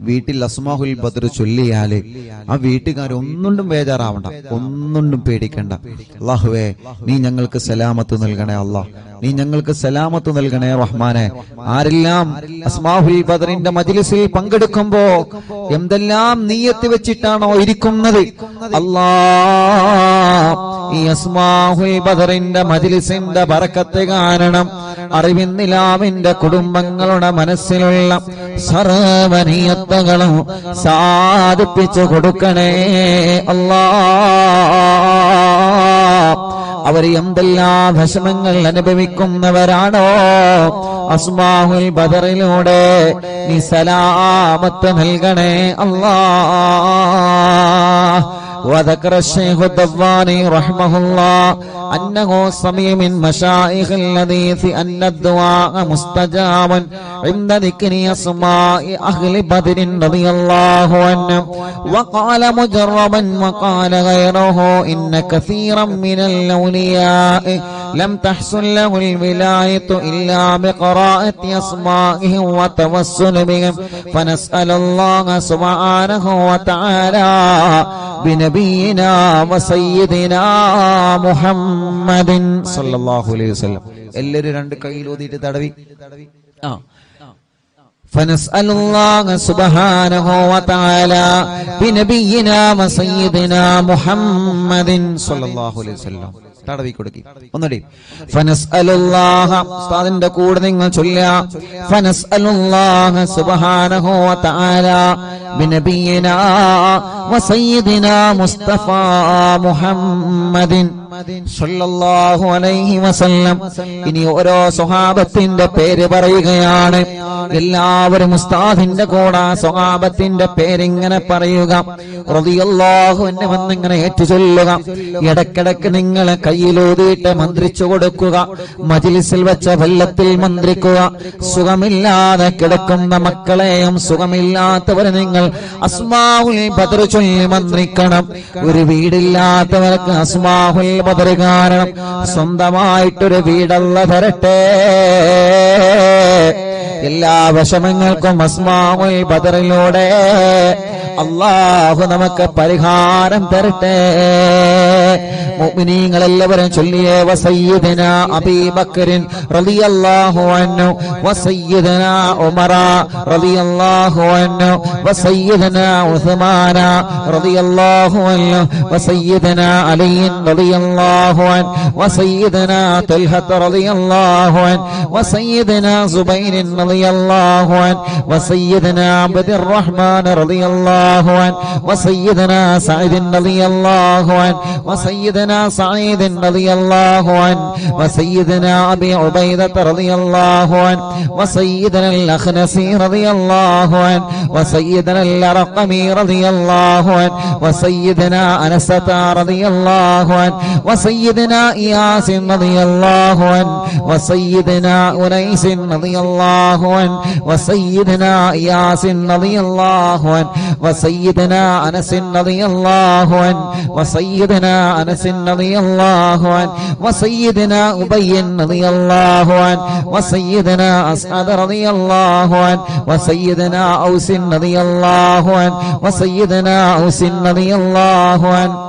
വീട്ടിൽ അസ്മാഹുൽ ബദർ ചൊല്ലിയാല് ആ വീട്ടുകാരൊന്നും ബേജാറാവണ്ട, ഒന്നും പേടിക്കണ്ട. അല്ലാഹുവേ, നീ ഞങ്ങൾക്ക് സലാമത്ത് നൽകണേ അല്ലാഹ്, നീ ഞങ്ങൾക്ക് സലാമത്ത് നൽകണേ റഹ്മാനെ. ആരെല്ലാം അസ്മാഹുൽ ബദറിന്റെ മജ്ലിസിൽ പങ്കെടുക്കുമ്പോ എന്തെല്ലാം നിയ്യത്ത് വെച്ചിട്ടാണോ ഇരിക്കുന്നത്, അല്ലാഹ് ഈ അസ്മാഹുൽ ബദറിന്റെ മജ്ലിസിന്റെ ബറക്കത്ത് കാരണം അറിവിന്നിലാവിന്റെ കുടുംബങ്ങളുടെ മനസ്സിലുള്ള സർവ്വനിയത്തുകളും സാധിപ്പിച്ചു കൊടുക്കണേ അല്ലാഹ്. അവർ എന്തെല്ലാം വിഷമങ്ങൾ അനുഭവിക്കുന്നവരാണോ, അസ്മാഹുൽ ബദറിലൂടെ നീ സലാമത്ത് നൽകണേ അല്ലാഹ്. وذكر الشيخ الضباني رحمه الله أنه سمع من مشايخ الحديث أن الدعاء مستجاب عند ذكر أسماء أهل بدر رضي الله عنهم. وقال مجربا وقال غيره إن كثيرا من الأولياء لم تحصل له الولاية إلا بقراءة أسمائهم وتوسل بهم، فنسأل الله سبحانه وتعالى بنبينا وسيدنا محمد صلى الله عليه وسلم. എല്ലാവരും രണ്ട് കൈയിൽ ഊതിയിട്ട് തടവി. فنسأل الله سبحانه وتعالى بنبينا وسيدنا محمد صلى الله عليه وسلم. തടവി കൊടുക്കി ഒന്നുകൂടി. ഫനസ്അലുല്ലാഹ, ഉസ്താദിന്റെ കൂടെ നിങ്ങൾ ചൊല്ലുക. ഫനസ്അലുല്ലാഹ സുബ്ഹാനഹു വതആല ബിനബിയിനാ വസയ്യിദിനാ മുസ്തഫ മുഹമ്മദിൻ സല്ലല്ലാഹു അലൈഹി വസല്ലം. ഇനി ഓരോ സ്വഹാബത്തിന്റെ പേര് പറയുകയാണ്. എല്ലാവരും ഉസ്താദിന്റെ കൂടെ സ്വഹാബത്തിന്റെ പേരിങ്ങനെ പറയുക. റളിയല്ലാഹു അൻഹു എന്നിങ്ങനെ ഏറ്റുചൊല്ലുക. ഇടക്കിടക്ക് നിങ്ങൾ കയ്യിലൂതിയിട്ട് മന്ത്രിച്ചു കൊടുക്കുക. മജ്ലിസിൽ വെച്ച വെള്ളത്തിൽ മന്ത്രിക്കുക. സുഖമില്ലാതെ കിടക്കുന്ന മക്കളെയും സുഖമില്ലാത്തവരെ നിങ്ങൾ അസ്മാഉൽ ബദർ ചൊല്ലി മന്ത്രിക്കണം. ഒരു വീടില്ലാത്തവർക്ക് അസ്മാഉൽ ബദർ കാരണം സ്വന്തമായിട്ടൊരു വീടല്ല തരട്ടെ. എല്ലാ വിഷമങ്ങൾക്കും അസ്മാഉൽ ബദറിലൂടെ അല്ലാഹു നമുക്ക് പരിഹാരം തരട്ടെ. മുഅ്മിനീങ്ങൾ എല്ലാവരും ചൊല്ലിയേ. വസയ്യിദനാ അബീ ബക്കറിൻ റളിയല്ലാഹു അൻഹു വസയ്യിദനാ ഉമറ റളിയല്ലാഹു അൻഹു വസയ്യിദനാ ഉസ്മാന റളിയല്ലാഹു അൻഹു വസയ്യിദനാ അലി റളിയല്ലാഹു അൻഹു വസയ്യിദനാ തൽഹ റളിയല്ലാഹു അൻഹു വസയ്യിദനാ സുബൈർ റളിയല്ലാഹു അൻഹു വസയ്യിദനാ അബ്ദുർ റഹ്മാൻ റളിയല്ലാഹു അൻഹു വസയ്യിദനാ സഈദ് റളിയല്ലാഹു അൻഹു വസയ്യിദനാ സഈദ് റളിയല്ലാഹു അൻഹു വസയ്യിദനാ അബീ ഉബൈദ റളിയല്ലാഹു അൻഹു വസയ്യിദനാ അൽ-അഖ്നസി റളിയല്ലാഹു അൻഹു വസയ്യിദനാ അൽ-അർഖമി റളിയല്ലാഹു അൻഹു വസയ്യിദനാ അനസത റളിയല്ലാഹു അൻഹു വസയ്യിദനാ ഇയാസ് റളിയല്ലാഹു അൻഹു വസയ്യിദനാ ഉനൈസ് റളിയല്ലാഹു അൻഹു വസയ്യിദനാ ഇയാസ് റളിയല്ലാഹു അൻഹു വസയ്യിദനാ അനസ് റളിയല്ലാഹു അൻഹു വസയ്യിദനാ അനസ് റളിയല്ലാഹു അൻഹു വസയ്യിദനാ ഉബയ്യ് റളിയല്ലാഹു അൻഹു വസയ്യിദനാ അസ്അദ് റളിയല്ലാഹു അൻഹു വസയ്യിദനാ ഔസ് റളിയല്ലാഹു അൻഹു വസയ്യിദനാ ഔസ് റളിയല്ലാഹു അൻഹു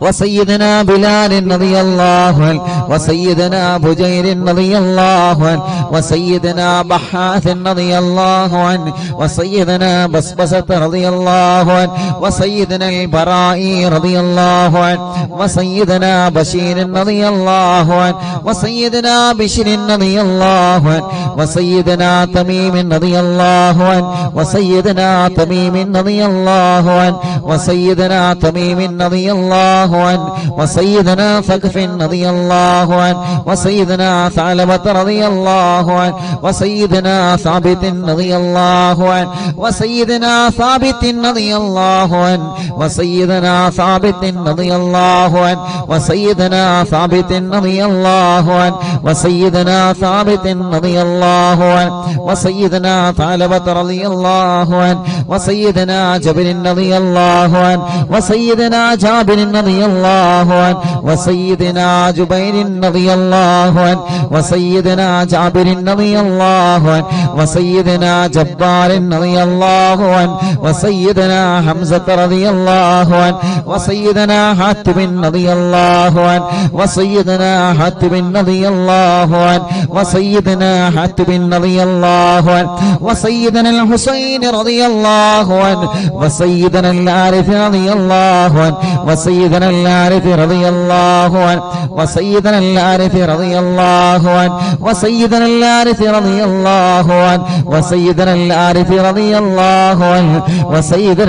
وسيدنا بلال رضي الله عنه وسيدنا بجير رضي الله عنه وسيدنا بحاث رضي الله عنه وسيدنا بسبسة رضي الله عنه وسيدنا البراء رضي الله عنه وسيدنا بشير رضي الله عنه وسيدنا بشر رضي الله عنه وسيدنا تميم رضي الله عنه وسيدنا تميم رضي الله عنه وسيدنا تميم رضي الله عنه وسيدنا ثقف رضي الله عنه وسيدنا ثعلبة رضي الله عنه وسيدنا ثابت رضي الله عنه وسيدنا ثابت رضي الله عنه وسيدنا ثابت رضي الله عنه وسيدنا ثابت رضي الله عنه وسيدنا ثابت رضي الله عنه وسيدنا ثعلبة رضي الله عنه وسيدنا جابر رضي الله عنه وسيدنا جابر رضي الله عنه وسيدنا جبير رضي الله عنه وسيدنا جابر رضي الله عنه وسيدنا جبار رضي الله عنه وسيدنا حمزة رضي الله عنه وسيدنا حاتم رضي الله عنه وسيدنا حاتم رضي الله عنه وسيدنا حاتم رضي الله عنه وسيدنا الحسين رضي الله عنه وسيدنا العارف رضي الله عنه وسيدنا العارف رضي الله عنه وسيدنا العارف رضي الله عنه وسيدنا العارف رضي الله عنه وسيدنا العارف رضي الله عنه وسيدنا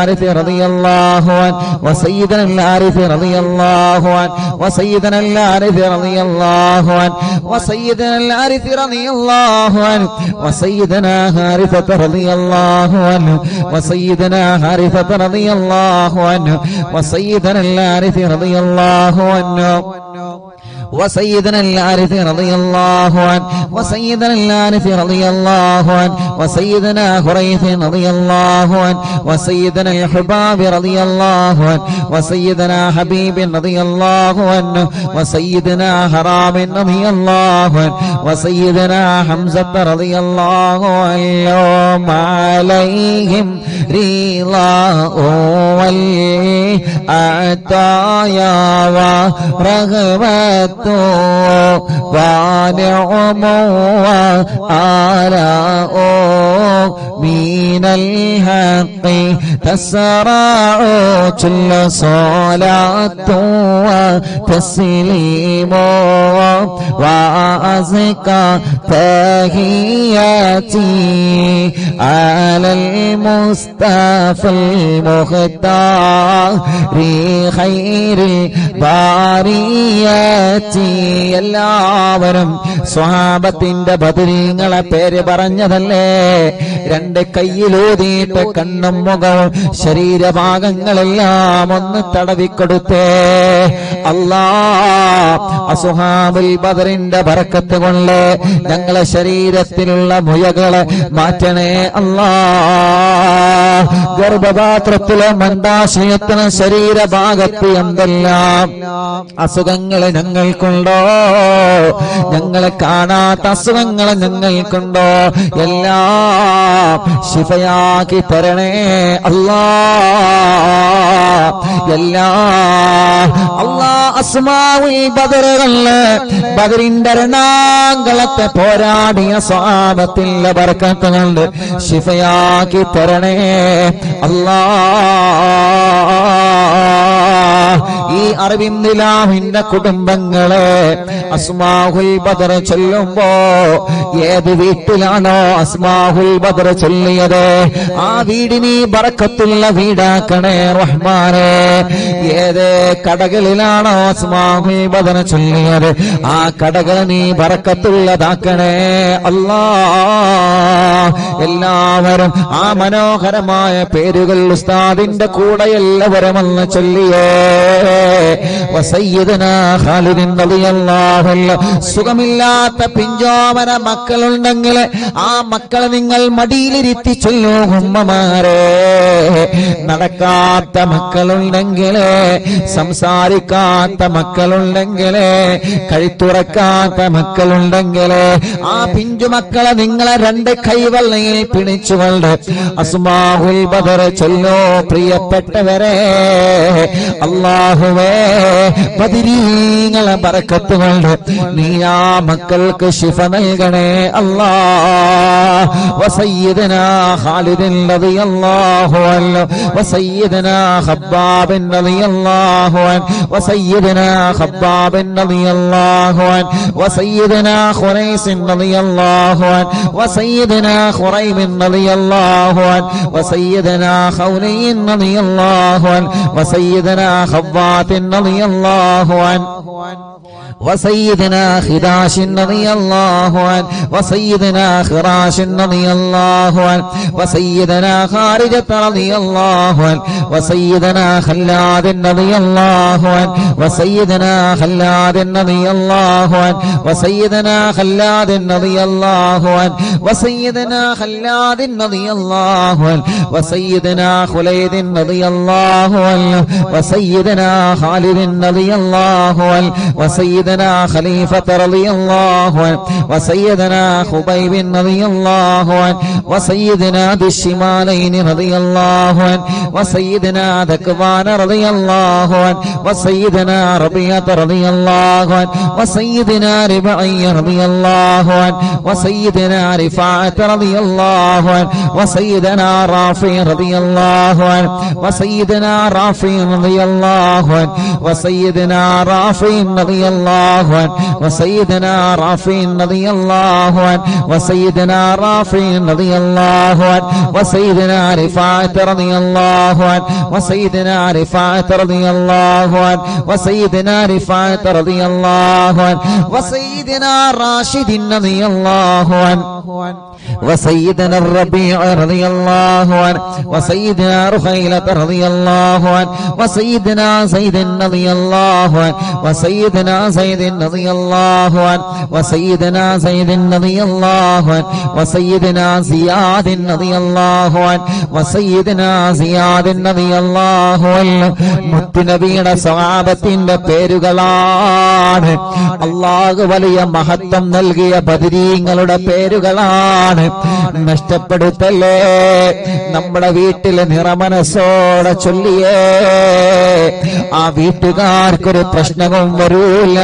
العارف رضي الله عنه وسيدنا العارف رضي الله عنه وسيدنا العارف رضي الله عنه وسيدنا العارف رضي الله عنه وسيدنا حارثة رضي الله عنه وسيدنا حارثة رضي الله عنه وسيدنا العارف رضي الله عنه وسيدنا العارف رضي الله عنه وسيدنا العارف رضي الله عنه وسيدنا خريث رضي الله عنه وسيدنا الحباب رضي الله عنه وسيدنا حبيب رضي الله عنه وسيدنا حرام رضي الله عنه وسيدنا حمزة رضي الله عنه عليهم رضاه والعطايا ورغبة ونعم وآلاء من الحق تسرع كل صلاة وتسليم وأزكى تحياتي على المصطفى المختار خير البريات. എല്ലാവരും സ്വഹാബത്തിന്റെ ബദരീങ്ങളെ പേര് പറഞ്ഞതല്ലേ? രണ്ട് കയ്യിലൂതിയിട്ട് കണ്ണും മുഖവും ശരീരഭാഗങ്ങളെല്ലാം ഒന്ന് തടവിക്കൊടുത്തേ. അല്ലാ, അസ്ഹാബുൽ ബദറിന്റെ ബറക്കത്ത് കൊണ്ട് ഞങ്ങളെ ശരീരത്തിലുള്ള മുയകളെ മാറ്റണേ അല്ലാ. ഗർഭപാത്രത്തിലെ മന്ദാശയത്തിന് ശരീരഭാഗത്ത് എന്തെല്ലാം അസുഖങ്ങൾ ഞങ്ങൾക്കുണ്ടോ, ഞങ്ങളെ കാണാത്ത അസുഖങ്ങൾ ഞങ്ങൾക്കുണ്ടോ, എല്ലാം ശിഫയാക്കി തരണേ അല്ലാ. അല്ലാ അസ്മാഉൽ ബദറുകളില് ബദറിന്റെ രണാങ്കളത്തെ പോരാടിയ സ്വഹാബത്തിന്റെ ബർക്കത്ത് കൊണ്ട് ശിഫയാക്കി തരണേ അല്ലാ. ഈ അറബിന്ദിലാഹിന്റെ കുടുംബങ്ങളെ അസ്മാഉൽ ബദർ ചൊല്ലുമ്പോ ഏത് വീട്ടിലാണോ അസ്മാഉൽ ബദർ ചൊല്ലിയത് ആ വീടിന് ബറക്കത്തുള്ള വീടാക്കണേ റഹ്മാനേ. ഏത് കടകളിലാണോ അസ്മാഉൽ ബദർ ചൊല്ലിയത് ആ കടകൾ നീ ബറക്കത്തുള്ളതാക്കണേ അല്ലാ. എല്ലാവരും ആ മനോഹരമായ പേരുകൾ ഉസ്താദിന്റെ കൂടെ എല്ലാവരും ഒന്ന് ചൊല്ലിയേ. വസയ്യിദനാ ഖാലിദ് റളിയല്ലാഹു അൻഹു. സുഖമില്ലാത്ത പിഞ്ചോമന മക്കളുണ്ടെങ്കിൽ ആ മക്കളെ നിങ്ങൾ മടിയിലിരുത്തി ചൊല്ലൂ ഉമ്മമാരെ. നടക്കാത്ത മക്കളുണ്ടെങ്കിൽ, സംസാരിക്കാത്ത മക്കളുണ്ടെങ്കിൽ, കഴുത്തുറക്കാത്ത മക്കളുണ്ടെങ്കിൽ ആ പിഞ്ചു മക്കളെ നിങ്ങളെ രണ്ട് കൈവെള്ളയിൽ പിടിച്ചുകൊണ്ട് അസ്മാഉൽ ബദർ ചൊല്ലോ. പ്രിയപ്പെട്ടവരെ, അല്ലാഹുവേ ബദരീങ്ങളെ ബറക്കത്ത് കൊണ്ട് നീ ആ മക്കൾക്ക് ശിഫ നൽകണേ അല്ലാ. വസയ്യിദനാ ഖാലിദ് റളിയല്ലാഹു അൻഹു വസയ്യിദനാ ഖബ്ബാബ് റളിയല്ലാഹു അൻഹു വസയ്യിദനാ ഖബ്ബാബ് റളിയല്ലാഹു അൻഹു വസയ്യിദനാ ഖുറൈസ് റളിയല്ലാഹു അൻഹു വസയ്യിദനാ ഖുറൈം റളിയല്ലാഹു അൻഹു വസയ്യിദനാ ഖൗലൈ റളിയല്ലാഹു അൻഹു വസയ്യിദനാ ഖവ്വാത്ത് റളിയല്ലാഹു അൻഹു وسيدنا خراش رضي الله عنه وسيدنا خراش رضي الله عنه وسيدنا خارجة رضي الله عنه وسيدنا خلاد رضي الله عنه وسيدنا خلاد رضي الله عنه وسيدنا خلاد رضي الله عنه وسيدنا خلاد رضي الله عنه وسيدنا خليد رضي الله عنه وسيدنا خالد رضي الله عنه وسيدنا خليفة رضي الله عنه وسيدنا خبيب رضي الله عنه وسيدنا ذي الشمالين رضي الله عنه وسيدنا ذكوان رضي الله عنه وسيدنا ربيعة رضي الله عنه وسيدنا ربعي رضي الله عنه وسيدنا رفاعة رضي الله عنه وسيدنا رافع رضي الله عنه وسيدنا رافع رضي الله عنه وسيدنا رافع رضي الله عنه وسيدنا رافع رضي الله عنه وسيدنا رافع رضي الله عنه وسيدنا رفاعة رضي الله عنه وسيدنا رفاعة رضي الله عنه وسيدنا رفاعة رضي الله عنه وسيدنا راشد رضي الله عنه وسيدنا الربيع رضي الله عنه وسيدنا رخيلة رضي الله عنه وسيدنا زيد رضي الله عنه وسيدنا زيد رضي الله عنه وسيدنا زيد رضي الله عنه وسيدنا زياد رضي الله عنه وسيدنا زياد رضي الله عنه മുത്തുനബിയുടെ സ്വഹാബത്തിന്റെ പേരുകളാണ്. അല്ലാഹു വലിയ മഹത്വം നൽകിയ ബദരീങ്ങളുടെ പേരുകളാണ്. നഷ്ടപ്പെടുത്തല്ലേ. നമ്മുടെ വീട്ടിലെ നിറമനസ്സോടെ ചൊല്ലിയേ ആ വീട്ടുകാർക്കൊരു പ്രശ്നവും വരൂല.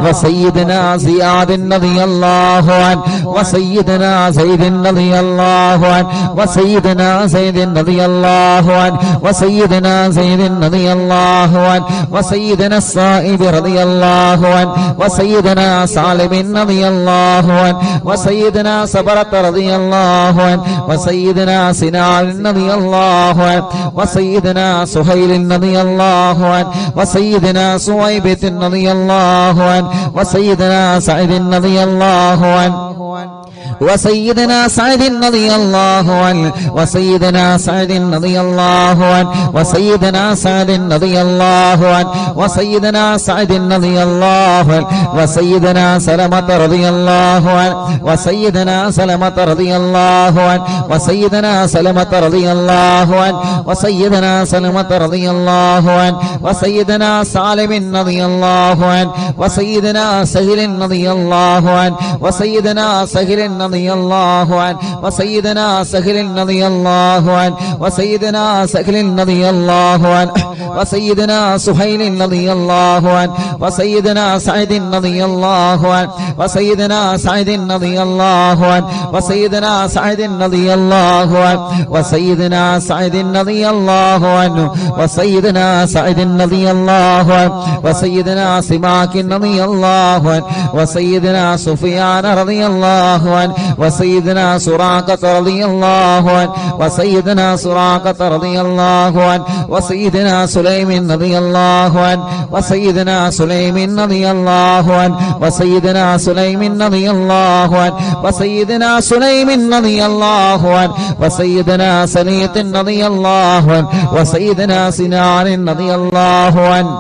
وسيدنا زياد رضي الله عنه وسيدنا زيد رضي الله عنه وسيدنا زيد رضي الله عنه وسيدنا زيد رضي الله عنه وسيدنا الصائب رضي الله عنه وسيدنا سالم رضي الله عنه وسيدنا صبرة رضي الله عنه وسيدنا سنان رضي الله عنه وسيدنا سهيل رضي الله عنه وسيدنا سويبة رضي الله عنه وسيدنا سعيد رضي الله عنه وسيدنا سعد رضي الله عنه وسيدنا سعد رضي الله عنه وسيدنا سعد رضي الله عنه وسيدنا سعد رضي الله عنه وسيدنا سلمة رضي الله عنه وسيدنا سلمة رضي الله عنه وسيدنا سلمة رضي الله عنه وسيدنا سلمة رضي الله عنه وسيدنا سالم رضي الله عنه وسيدنا سهل رضي الله عنه وسيدنا سهل رضي الله عنه وسيدنا سهل رضي الله عنه وسيدنا سهل رضي الله عنه وسيدنا سهيل رضي الله عنه وسيدنا سعيد رضي الله عنه وسيدنا سعيد رضي الله عنه وسيدنا سعيد رضي الله عنه وسيدنا سعيد رضي الله عنه وسيدنا سعيد رضي الله عنه وسيدنا سماك رضي الله عنه وسيدنا سفيان رضي الله عنه وسيدنا سراقة رضي الله عنه وسيدنا سراقة رضي الله عنه وسيدنا سليم رضي الله عنه وسيدنا سليم رضي الله عنه وسيدنا سليم رضي الله عنه وسيدنا سليم رضي الله عنه وسيدنا سليط رضي الله عنه وسيدنا سنان رضي الله عنه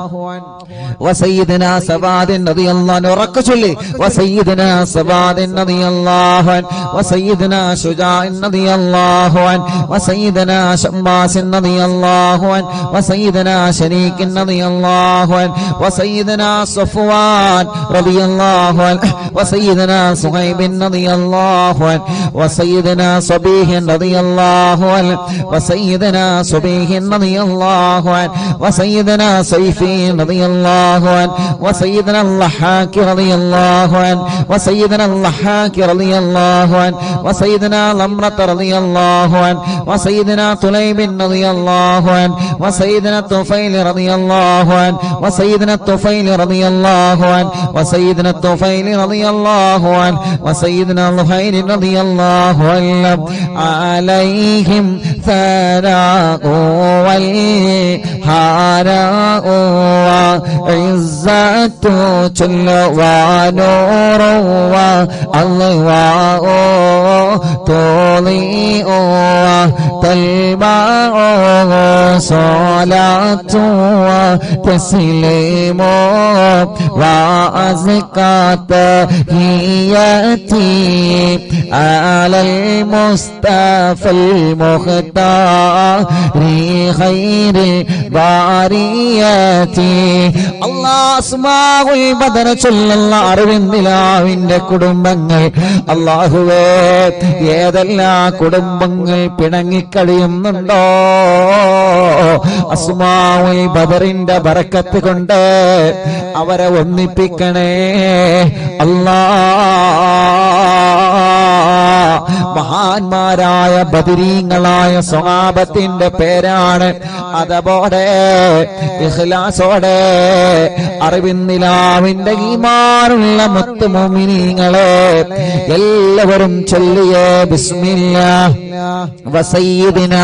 وسيدنا سباد رضي الله عنه ركشلي وسيدنا سباد رضي الله عنه وسيدنا شجاع رضي الله عنه وسيدنا شماس رضي الله عنه وسيدنا شريك رضي الله عنه وسيدنا صفوان رضي الله عنه وسيدنا صهيب رضي الله عنه وسيدنا صبيح رضي الله عنه وسيدنا صبيح رضي الله عنه وسيدنا سيفي رضي الله عنه وسيدنا اللحاك رضي الله عنه وسيدنا اللحاك رضي الله عنه وسيدنا لمرة رضي الله عنه وسيدنا طليب رضي الله عنه وسيدنا الطفيل رضي الله عنه وسيدنا الطفيل رضي الله عنه وسيدنا الطفيل رضي الله عنه وسيدنا الخير رضي الله عنه عليهم الثناء والحناء وعزة جل ونور والله تضيء تلمع صلاة وتسليم وأزكى تحياتي على المصطفى المختار خير البريات الله أسماء البدر ചൊല്ലുന്ന അറിവിന്ദിലാവിന്റെ കുടുംബങ്ങൾ അല്ലാഹുവേ ഏതെല്ലാം കുടുംബങ്ങൾ പിണങ്ങിക്കഴിയുന്നുണ്ടോ അസ്മാഉൽ ബദറിന്റെ ബറക്കത്ത് കൊണ്ട് അവരെ ഒന്നിപ്പിക്കണേ മഹാന്മാരായ ബദരീങ്ങളായ സ്വഹാബത്തിന്റെ പേരാണ് അതോടെ ഇഖ്ലാസോടെ അറിവിന്നിലാവിന്റെ ഈമാനുള്ള മുത്ത് മുഅ്മിനീങ്ങളെ എല്ലാവരും ചൊല്ലിയേ ബിസ്മില്ലാഹ് വസയ്യിദിന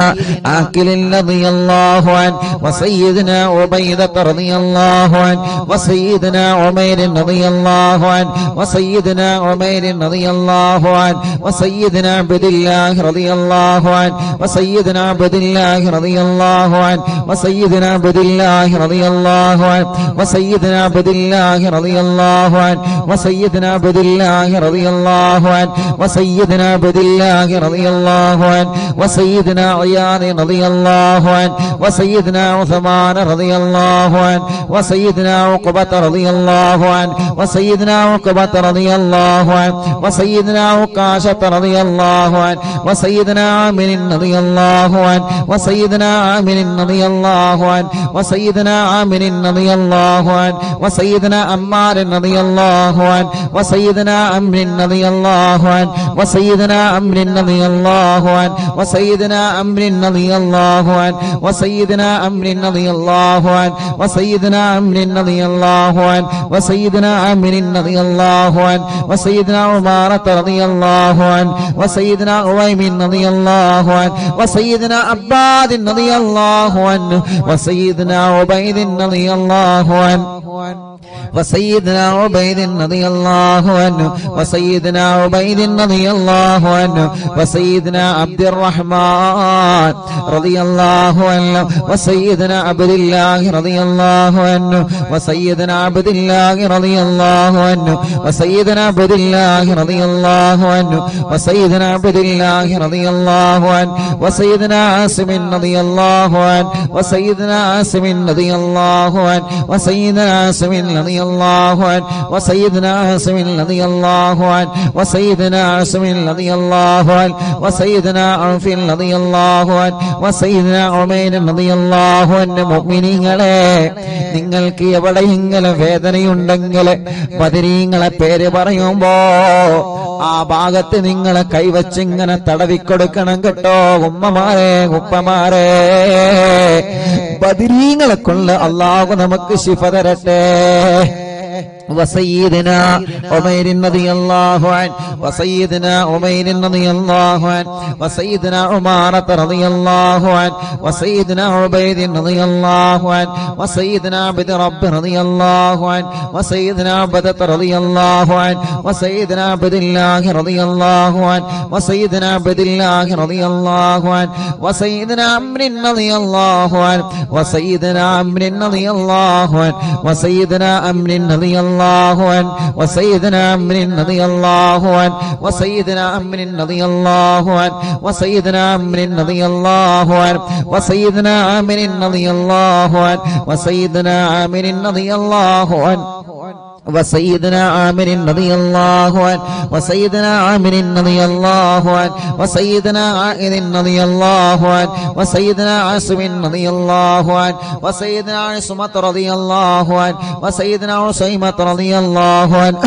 ആഖിലിൻ റളിയല്ലാഹു അൻ വസയ്യിദിന ഉബൈദ റളിയല്ലാഹു അൻ വസയ്യിദിന ഉമൈർ റളിയല്ലാഹു അൻ വസയ്യിദിന ഉമൈർ റളിയല്ലാഹു അൻ വസയ്യിദിന അബ്ദുല്ലാഹ് റളിയല്ലാഹു അൻ വസയ്യിദിന അബ്ദുല്ലാഹ് റളിയല്ലാഹു അൻ വസയ്യിദിന അബ്ദുല്ലാഹ് റളിയല്ലാഹു അൻ വസയ്യിദിന അബ്ദുല്ലാഹ് റളിയല്ലാഹു അൻ വസയ്യിദിന അബ്ദുല്ലാഹ് റളിയല്ലാഹു അൻ വസയ്യിദിന അബ്ദുല്ലാഹ് റളിയല്ലാഹു അൻ وسيدنا عياض رضي الله عنه وسيدنا عثمان رضي الله عنه وسيدنا عقبة رضي الله عنه وسيدنا عقبة رضي الله عنه وسيدنا عكاشة رضي الله عنه وسيدنا عامر رضي الله عنه وسيدنا عامر رضي الله عنه وسيدنا عامر رضي الله عنه وسيدنا عمار رضي الله عنه وسيدنا عمرو رضي الله عنه وسيدنا عمرو رضي الله عنه وسيدنا عمرو رضي الله عنه وسيدنا عمرو رضي الله عنه وسيدنا عمرو رضي الله عنه وسيدنا عمرو رضي الله عنه وسيدنا عمارة رضي الله عنه وسيدنا عويم رضي الله عنه وسيدنا عباد رضي الله عنه وسيدنا عبيد رضي الله عنه وسيدنا عبيد رضي الله عنه وسيدنا عبيد رضي الله عنه وسيدنا عبد الرحمن رضي الله عنه وسيدنا عبد الله رضي الله عنه وسيدنا عبد الله رضي الله عنه وسيدنا عبد الله رضي الله عنه وسيدنا عبد الله رضي الله عنه وسيدنا عاصم رضي الله عنه وسيدنا عاصم رضي الله عنه وسيدنا عاصم رضي الله عنه وسيدنا عاصم رضي الله عنه وسيدنا عاصم رضي الله عنه وسيدنا عوف رضي الله عنه وسيدنا عمير رضي الله عنه മുഅ്മിനീങ്ങളെ നിങ്ങൾക്ക് എവിടെയെങ്കിലും വേദനയുണ്ടെങ്കിൽ ബദരീങ്ങളെ പേര് പറയുമ്പോ ആ ഭാഗത്ത് നിങ്ങളെ കൈവച്ചിങ്ങനെ തടവിക്കൊടുക്കണം കേട്ടോ ഉമ്മമാരെ ഉപ്പമാരെ ബദരീങ്ങളെ കൊണ്ട് അല്ലാഹു നമുക്ക് ശിഫ തരട്ടെ وسيدنا عمير رضي الله عنه وسيدنا عمير رضي الله عنه وسيدنا عمارة رضي الله عنه وسيدنا عبيد رضي الله عنه وسيدنا عبد رب رضي الله عنه وسيدنا عبدة رضي الله عنه وسيدنا عبد الله رضي الله عنه وسيدنا عبد الله رضي الله عنه وسيدنا عمرو رضي الله عنه وسيدنا عمرو رضي الله عنه وسيدنا عمرو رضي الله عنه وسيدنا عمرو رضي الله عنه وسيدنا عمرو رضي الله عنه وسيدنا عمرو رضي الله عنه وسيدنا عامر رضي الله عنه وسيدنا عامر رضي الله عنه وسيدنا عامر رضي الله عنه وسيدنا عامر رضي الله عنه وسيدنا عائذ رضي الله عنه وسيدنا عاصم رضي الله عنه وسيدنا عصمة رضي الله عنه وسيدنا عصيمة رضي الله عنه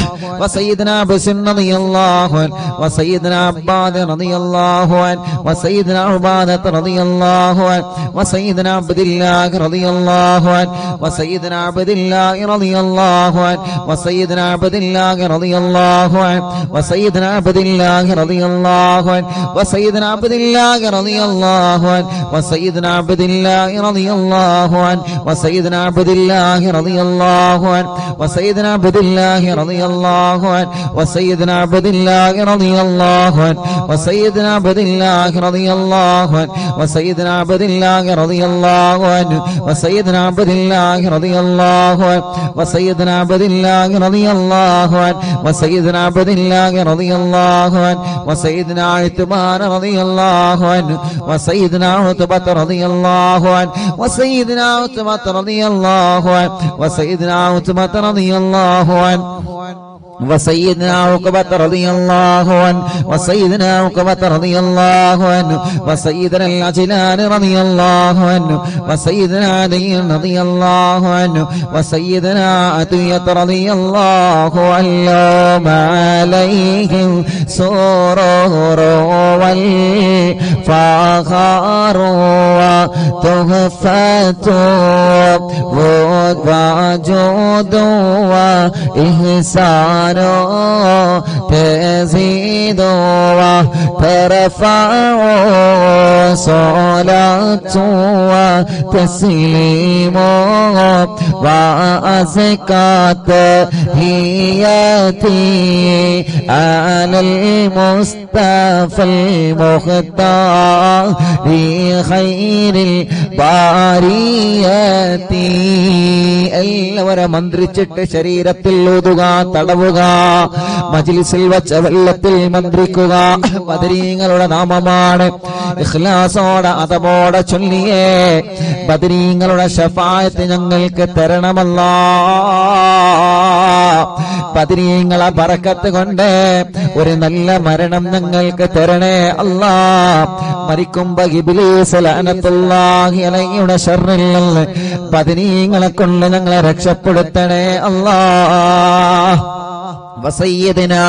وسيدنا بسم رضي الله عنه وسيدنا عباد رضي الله عنه وسيدنا عبادة رضي الله عنه وسيدنا عبد الله رضي الله عنه وسيدنا عبد الله رضي الله عنه وسيدنا عبد الله رضي الله عنه وسيدنا عبد الله رضي الله عنه وسيدنا عبد الله رضي الله عنه وسيدنا عبد الله رضي الله عنه وسيدنا عبد الله رضي الله عنه وسيدنا عبد الله رضي الله عنه وسيدنا عبد الله رضي الله عنه وسيدنا عبد الله رضي الله عنه وسيدنا عبد الله رضي الله عنه وسيدنا عبد الله رضي الله عنه وسيدنا عبد الله رضي الله عنه وسيدنا عبد الله رضي الله عنه وسيدنا عثمان رضي الله عنه وسيدنا عتبة رضي الله عنه وسيدنا عتبة رضي الله عنه وسيدنا عتبة رضي الله عنه وسيدنا عقبة رضي الله عنه وسيدنا عقبة رضي الله عنه وسيدنا العجلان رضي الله عنه وسيدنا علي رضي الله عنه وسيدنا عطية رضي الله عنه عليهم سرور والفخر وتحفة وجود وإحسان تزيد وترفع صلاة وتسليم وأزكى تحياتي على المصطفى المختار خير البريات എല്ലാവരും മന്ത്രിച്ചിട്ട് ശരീരത്തിൽ ഊതുക, തടവുക, മജ്ലിസിൽ വച്ച വെള്ളത്തിൽ മന്ത്രിക്കുക. ബദരീങ്ങളുടെ നാമമാണ്. ഇഖ്ലാസോടെ അതബോടെ ചൊല്ലിയേ ബദരീങ്ങളുടെ ശഫാഅത്ത് ഞങ്ങൾക്ക് തരണമല്ലാ. ബദരീങ്ങളെ ബറക്കത്ത് കൊണ്ട് ഒരു നല്ല മരണം ഞങ്ങൾക്ക് തരണേ അല്ലാ. മരിക്കുമ്പോ ഇബ്ലീസ് ലഅനത്തുല്ലാഹി അലൈഹിയുടെ ശർറിൽ നിന്ന് ബദരീങ്ങളെ കൊണ്ട് ഞങ്ങളെ രക്ഷപ്പെടുത്തണേ അല്ലാ. وسيدنا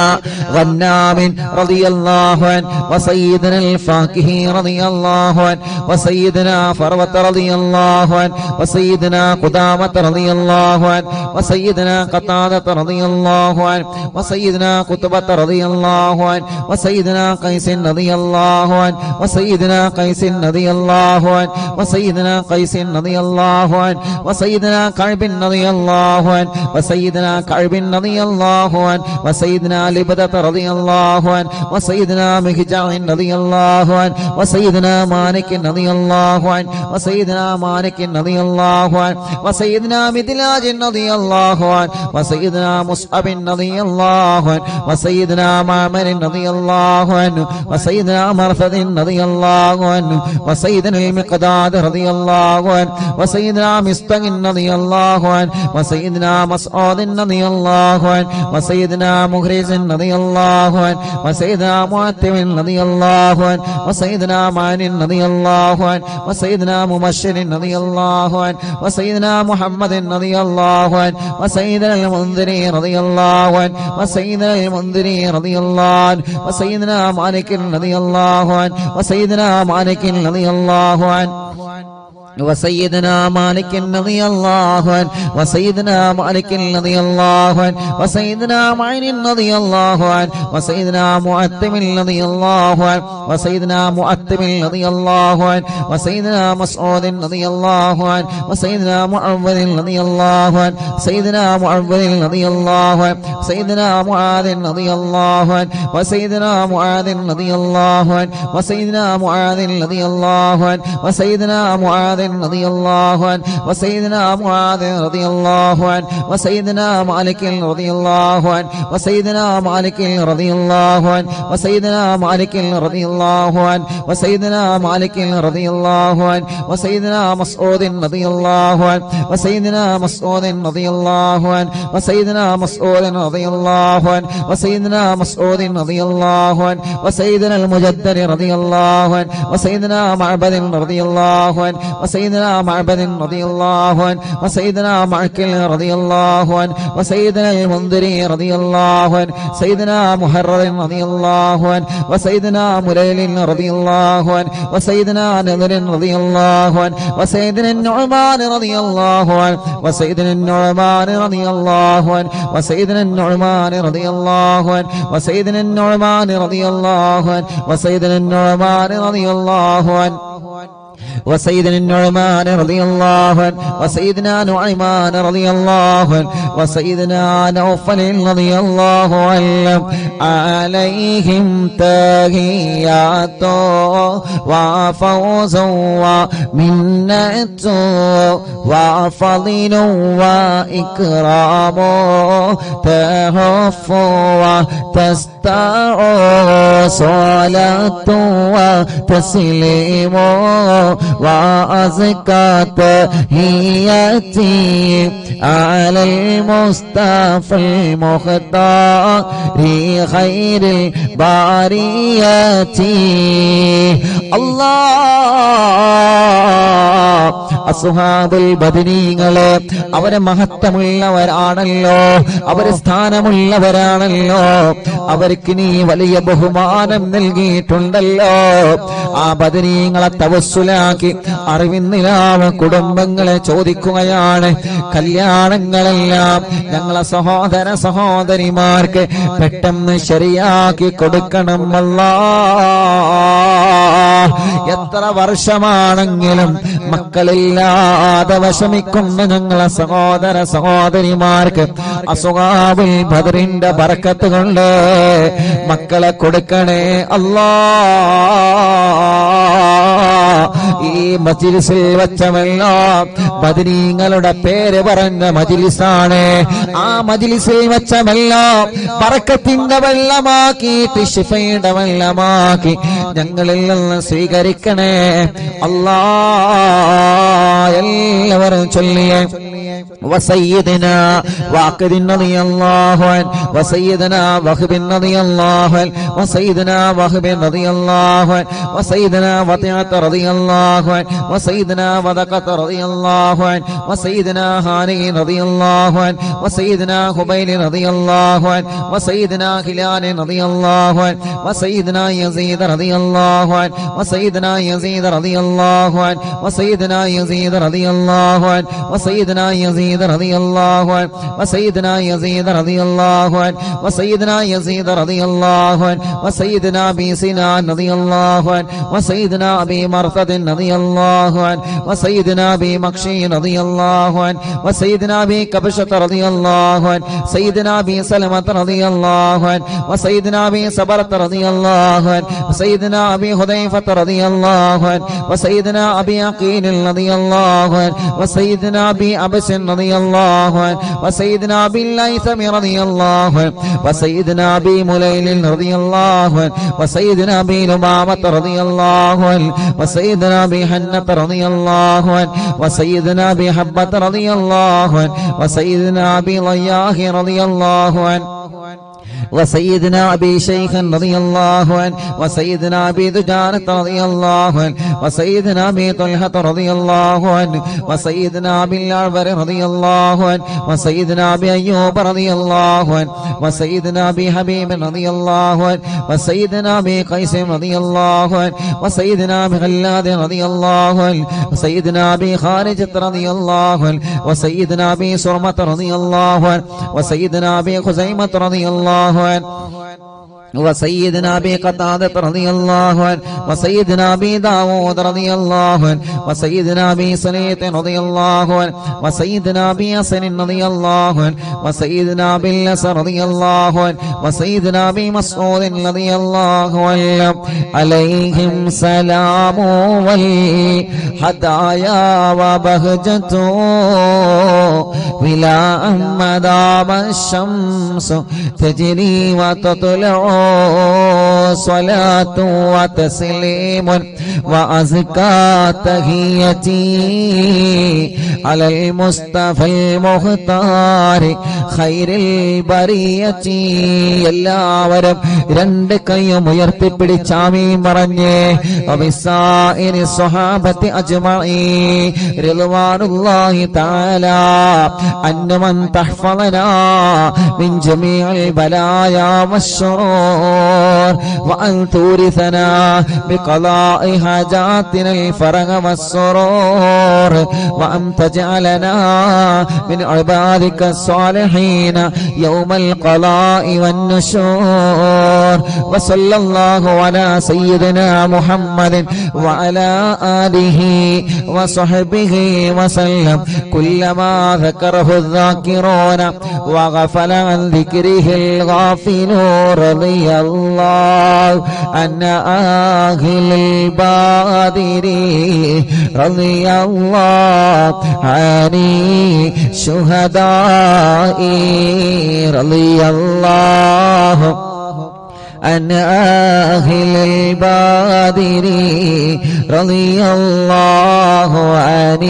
غنام رضي الله عنه وسيدنا الفاكهي رضي الله عنه وسيدنا فروة رضي الله عنه وسيدنا قدامة رضي الله عنه وسيدنا قتادة رضي الله عنه وسيدنا قطبة رضي الله عنه وسيدنا قيس رضي الله عنه وسيدنا قيس رضي الله عنه وسيدنا قيس رضي الله عنه وسيدنا كعب رضي الله عنه وسيدنا كعب رضي الله عنه وسيدنا لبدة رضي الله عنه وسيدنا مهجع رضي الله عنه وسيدنا مالك رضي الله عنه وسيدنا مالك رضي الله عنه وسيدنا مدلاج رضي الله عنه وسيدنا مصعب رضي الله عنه وسيدنا معمر رضي الله عنه وسيدنا مرثد رضي الله عنه وسيدنا المقداد رضي الله عنه وسيدنا مستق رضي الله عنه وسيدنا مسعود رضي الله عنه وسيدنا مغرز رضي الله عنه وسيدنا معتم رضي الله عنه وسيدنا معن رضي الله عنه وسيدنا مبشر رضي الله عنه وسيدنا محمد رضي الله عنه وسيدنا المنذري رضي الله عنه وسيدنا المنذري رضي الله عنه وسيدنا مالك رضي الله عنه وسيدنا مالك رضي الله عنه وسيدنا مالك رضي الله عنه وسيدنا مالك رضي الله عنه وسيدنا معين رضي الله عنه وسيدنا معتم رضي الله عنه وسيدنا معتم رضي الله عنه وسيدنا مسعود رضي الله عنه وسيدنا معوذ رضي الله عنه سيدنا معوذ رضي الله عنه سيدنا معاذ رضي الله عنه وسيدنا معاذ رضي الله عنه وسيدنا معاذ رضي الله عنه وسيدنا معاذ رضي الله عنه وسيدنا معاذ رضي الله عنه وسيدنا مالك رضي الله عنه وسيدنا مالك رضي الله عنه وسيدنا مالك رضي الله عنه وسيدنا مالك رضي الله عنه وسيدنا مسعود رضي الله عنه وسيدنا مسعود رضي الله عنه وسيدنا مسعود رضي الله عنه وسيدنا مسعود رضي الله عنه وسيدنا المجدد رضي الله عنه وسيدنا معبد رضي الله عنه وسيدنا معبد رضي الله عنه وسيدنا معقل رضي الله عنه وسيدنا المنذري رضي الله عنه سيدنا محرر رضي الله عنه وسيدنا مليل رضي الله عنه وسيدنا نذر رضي الله عنه وسيدنا النعمان رضي الله عنه وسيدنا النعمان رضي الله عنه وسيدنا النعمان رضي الله عنه وسيدنا النعمان رضي الله عنه وسيدنا النعمان رضي الله عنه وسيدنا النعمان رضي الله عنه وسيدنا نعيمان رضي الله عنه وسيدنا نوفل رضي الله عنه عليهم تحيات وفوز ومنة وفضل وإكرام تهف وتستع صلاة وتسليم وأزكى تحياتي على المصطفى المختار خير البريات الله അസ്ഹാബുൽ ബദരീങ്ങളെ അവരെ മഹത്വമുള്ളവരാണല്ലോ, അവരെ സ്ഥാനമുള്ളവരാണല്ലോ, അവർക്ക് നീ വലിയ ബഹുമാനം നൽകിയിട്ടുണ്ടല്ലോ. ആ ബദരീങ്ങളെ തവസ്സുലാക്കി അറിവിന്നിലാവ് കുടുംബങ്ങളെ ചോദിക്കുകയാണ്, കല്യാണങ്ങളെല്ലാം ഞങ്ങളെ സഹോദര സഹോദരിമാർക്ക് പെട്ടെന്ന് ശരിയാക്കി കൊടുക്കണം അല്ലാഹ്. എത്ര വർഷമാണെങ്കിലും മക്കളില്ലാതെ വിഷമിക്കുന്ന ഞങ്ങളെ സഹോദര സഹോദരിമാർക്ക് അസ്ഹാബുൽ ബദറിന്റെ ബർക്കത്ത് കൊണ്ട് മക്കളെ കൊടുക്കണേ അല്ലാഹ്. ഈ മജ്ലിസിൽ വെച്ചമെല്ലാം ബദരീങ്ങളുടെ പേര് പറഞ്ഞ മജ്ലിസാണ്. ആ മജ്ലിസിൽ വെച്ചമെല്ലാം ബർക്കത്തിന്റെ വെള്ളമാക്കിയിട്ട് ശിഫയുടെ വെള്ളമാക്കി ഞങ്ങളിൽ നിന്ന് സ്വീകരിക്കണേ അല്ലാഹ്. എല്ലാവരും ചൊല്ലിയേ وسيدنا واقد رضي الله عنه وسيدنا وهب رضي الله عنه وسيدنا وهب رضي الله عنه وسيدنا وطيعة رضي الله عنه وسيدنا وذقة رضي الله عنه وسيدنا هاني رضي الله عنه وسيدنا خبيل رضي الله عنه وسيدنا هلال رضي الله عنه وسيدنا يزيد رضي الله عنه وسيدنا يزيد رضي الله عنه وسيدنا يزيد رضي الله عنه وسيدنا يزيد رضي الله عنه وسيدنا يزيد رضي الله عنه وسيدنا يزيد رضي الله عنه وسيدنا ابي سنان رضي الله عنه وسيدنا ابي مرثد رضي الله عنه وسيدنا ابي مكشي رضي الله عنه وسيدنا ابي كبشة رضي الله عنه سيدنا ابي سلمة رضي الله عنه وسيدنا ابي صبرة رضي الله عنه وسيدنا ابي حذيفة رضي الله عنه وسيدنا ابي عقيل رضي الله عنه وسيدنا ابي عبس رضي الله عنه وسيدنا ابي الليثم رضي الله عنه وسيدنا ابي مليل رضي الله عنه وسيدنا ابي لبابة رضي الله عنه وسيدنا ابي حنة رضي الله عنه وسيدنا ابي حبة رضي الله عنه وسيدنا ابي ضياح رضي الله عنه وسيدنا ابي شيخ رضي الله عنه وسيدنا ابي دجانة رضي الله عنه وسيدنا ابي طلحة رضي الله عنه وسيدنا ابي الأعور رضي الله عنه وسيدنا ابي ايوب رضي الله عنه وسيدنا ابي حبيب رضي الله عنه وسيدنا ابي قيس رضي الله عنه وسيدنا ابي غلاد رضي الله عنه وسيدنا ابي خارجة رضي الله عنه وسيدنا ابي سرمة رضي الله عنه وسيدنا ابي خزيمة رضي الله عنه وسيدنا ابي قتادة رضي الله عنه وسيدنا ابي داود رضي الله عنه وسيدنا ابي سليط رضي الله عنه وسيدنا ابي حسن رضي الله عنه وسيدنا ابي الأسر رضي الله عنه وسيدنا ابي مسعود رضي الله عنه عليهم سلام والهدايا وبهجة ولا مدام الشمس تجري وتطلع صلاة وتسليم وأزكى تحيتي على المصطفى المختار خير البرية. എല്ലാവരും രണ്ട് കൈയും ഉയർത്തിപ്പിടിച്ച് ആമീൻ പറഞ്ഞേ. വബിസായിരി സ്വഹാബത്തി അജ്മഈൻ റിദ്വാനുല്ലാഹി തആല അന്നമൻ തഹ്ഫളനാ മിൻ ജമീഇൽ ബലായാ വശ്ശുറൂർ വഅൻ തൂരിസനാ ബിഖളാഇ ഹാജാതിന الفرج والسرور وأن تجعلنا من عبادك الصالحين يوم القضاء والنشور. وصلى الله على سيدنا محمد وعلى آله وصحبه وسلم. كلما ذكره الذاكرون وغفل عن ذكره الغافلون. رضي الله عن أهل البادر رضي الله عن شهداء رضي الله عن أهل البادر رضي الله عن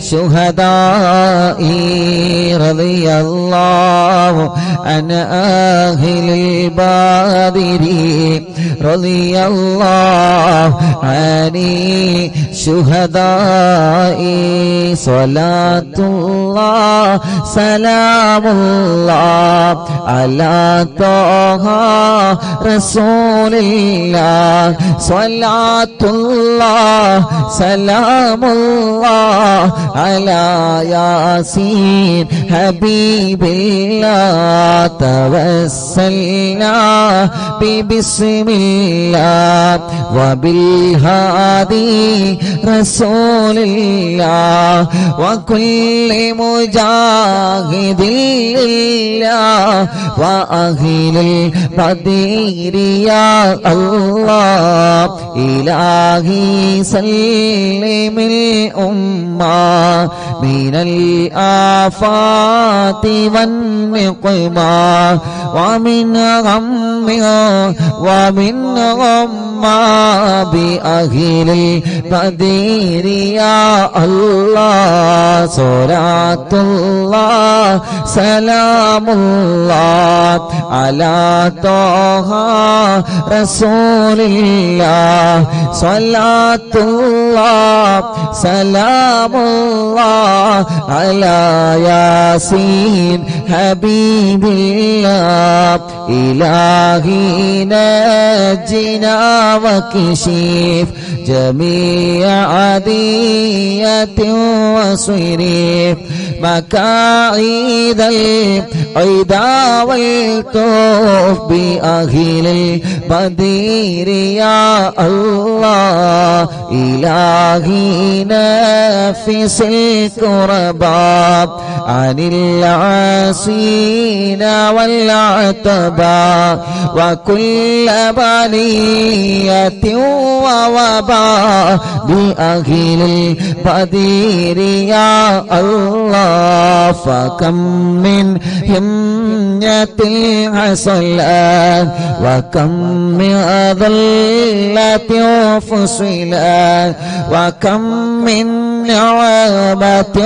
شهداء رضي الله عن أهل البادر رضي الله عن شهداء. صلاة الله سلام الله على طه رسول الله. صلاة الله سلام الله على ياسين حبيب الله. توسلنا ببسم الله وبالهادي رسول الله وكل مجاهد لله وأهل البدير يا الله. إلهي سلم الأمة من الآفات والنقمة ومن غم ومن غمّة بأهل البدير يا الله. صلاة الله سلام الله على طه رسول الله. صلاة الله سلام الله على ياسين حبيب الله. إلهي نجنا وكشف جميع عادية وصرف مكائد العدا والطوف بأهل البدير يا الله. إلهي نفس الكرباب عن العاصين والعتباء وكل بلية ووباء بأهل البدير يا الله. فكم من همية حصلت وكم من ذلة فصلت وكم من نعمة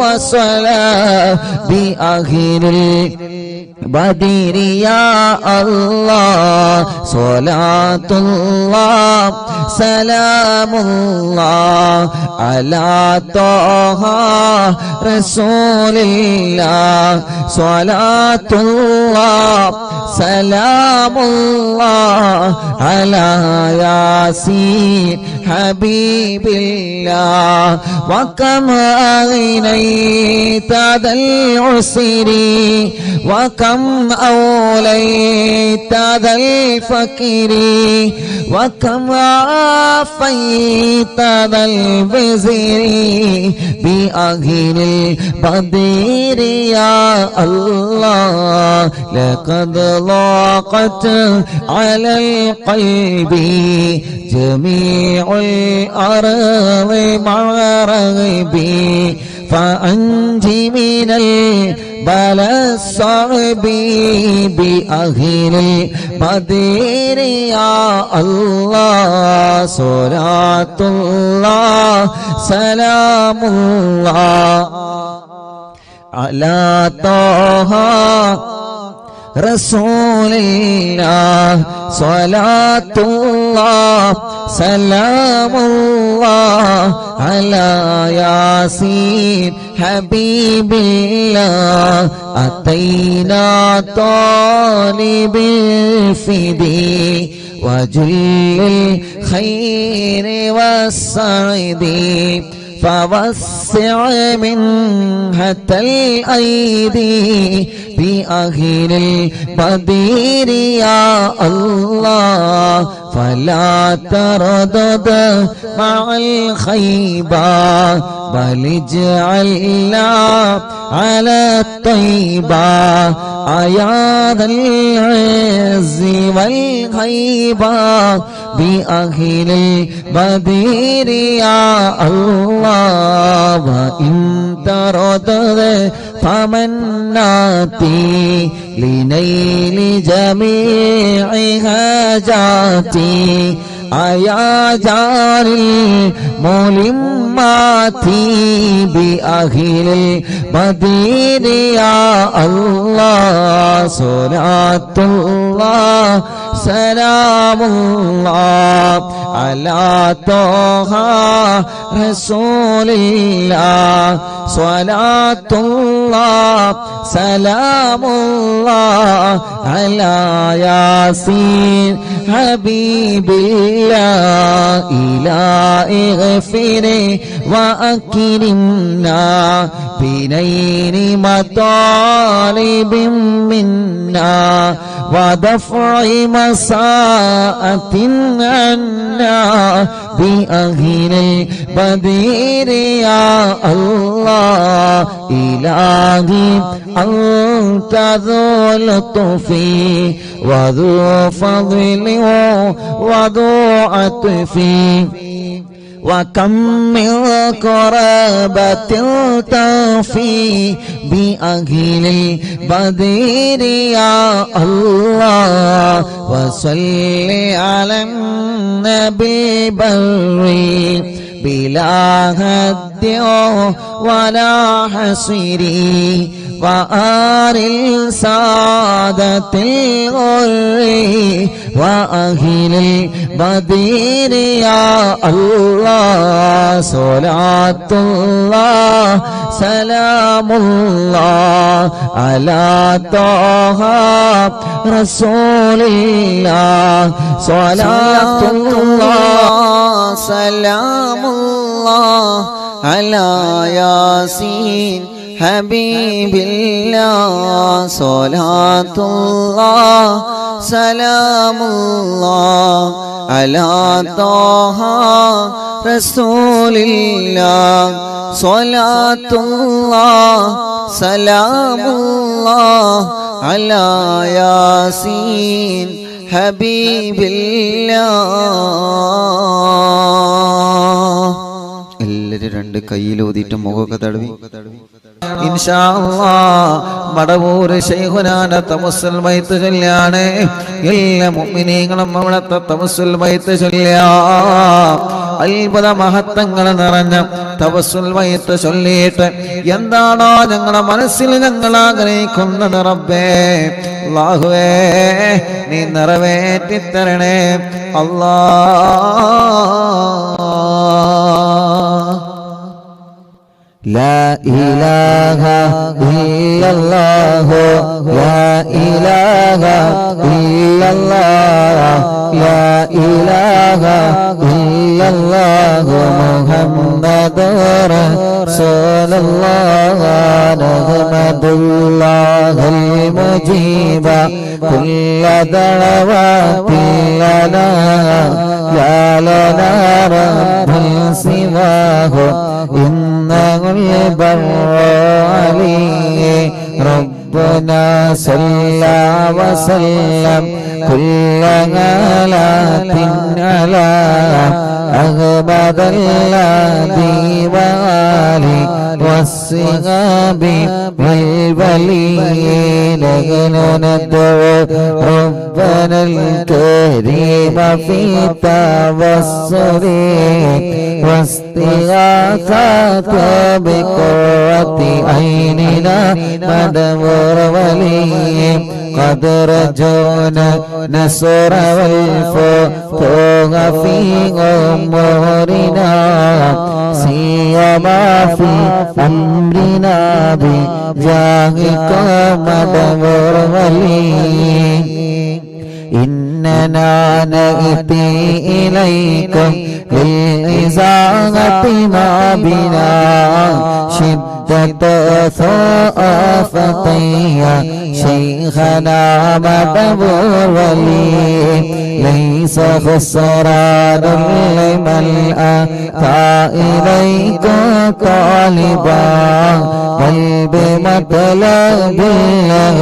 وصلاة بأهل البدير يا الله. صلاة الله سلام الله على طه رسول الله. صلاة الله سلام الله على ياسين حبيب الله. وكم أغنيت ذا العسر وكم أوليت ذا الفقر وكم عافيت ذا الوزر بأهل البدير يا الله. لقد ضاقت على القلب جميع الأرض مع رغبي فأنجي من بل الصعب بأهل البدر يا الله صلاة الله سلام الله على طه رسول الله صلاة الله سلام الله على ياسين حبيب الله أتينا طالب الفدي وجل الخير والسعد فوسع منحة الأيدي بأهل البدر يا الله فلا تردد مع الخيبة بل اجعلنا على الطيبة يا ذا العز والهيبة بأهل البدر يا الله وإن تردد فمناتي لنيل جميع حاجاتي يا جار الملمات بأهل البدر يا الله صلاة الله سلام الله على طه رسول الله صلاة الله سلام الله على ياسين حبيب الله إلهي اغفر وأكرمنا بنيل مطالب منا ودفع مساءة عنا بأهل البدر يا الله إلهي أنت ذو لطف وذو فضل وذو عطف وكم من قرابة تفي بأهل البدر يا الله وصل على النبي بري بلا هد ولا حصر وآل السادة الغر وأهل البدر يا الله صلاة الله سلام الله على طه رسول الله صلاة الله سلام الله على ياسين حبيب الله صلاة الله سلام الله على طه رسول الله صلاة الله سلام الله على ياسين حبيب الله എല്ലാവരും രണ്ട് കയ്യിലൂതിയിട്ട് മുഖമൊക്കെ തടവി ഇൻഷാ അല്ലാഹ് മടവൂർ ശൈഖുനാന തവസ്സുൽ ബൈത്ത് ചൊല്ലാണ് എല്ലാ മുഅ്മിനീങ്ങളും അവിടത്തെ തവസ്സുൽ ബൈത്ത് ചൊല്ലാ അത്ഭുത മഹത്വങ്ങൾ നിറഞ്ഞ തവസ്സുൽ ബൈത്ത് ചൊല്ലിയിട്ട് എന്താണോ ഞങ്ങളുടെ മനസ്സിൽ ഞങ്ങൾ ആഗ്രഹിക്കുന്നത് റബ്ബേ അല്ലാഹുവേ നീ നിറവേറ്റി തരണേ അല്ലാഹ് لا إله إلا الله لا إله إلا الله لا إله إلا الله محمد رسول الله نحمد الله المجيب كل دعوات لنا لا لنا رب سواه إنه البر عليه ربنا صلى وسلم كل غلات على أحمد الذي وآله والصغاب والوليين ندعو ربنا الكريم في التوسل واستغاثة بقرة عيننا مدبر ولي قد رجونا نصر والفتوح في أمورنا سيما في أمرنا بجاهك مدبر ولي إننا نأتي إليكم للإزاغة ما بنا شدة ثقافتي شيخنا مدبر ولي ليس خسران لمن أتى إليك طالبا بل بمطلب له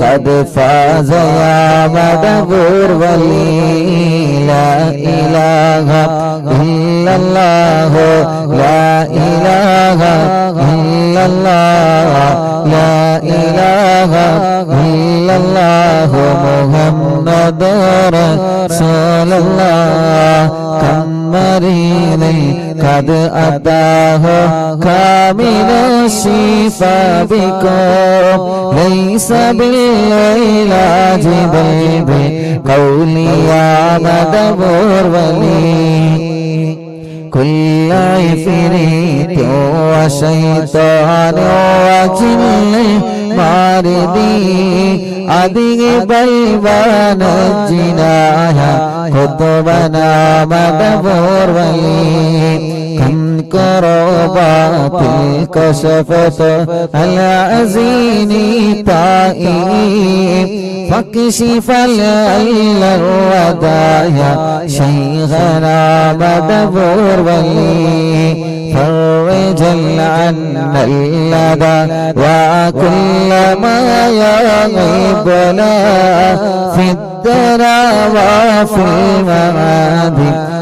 قد فاز يا مدبر ولي لا إله إلا الله لا إله إلا الله لا إله إلا الله محمد رسول الله كم مريض قد أتاه كامل الشفاء بكم ليس بالعلاج بل بقولي يا مدبر ولي كل عفريت وشيطان وجن ماردي أدي بلوان الجنايا قطبنا مدبر ولي كم كربات الكشفت العزين طائب فاكشف الودايا شيخنا مدبر ولي فرج عنا اللدى وكل ما يغيبنا في الدرى وفي المعاد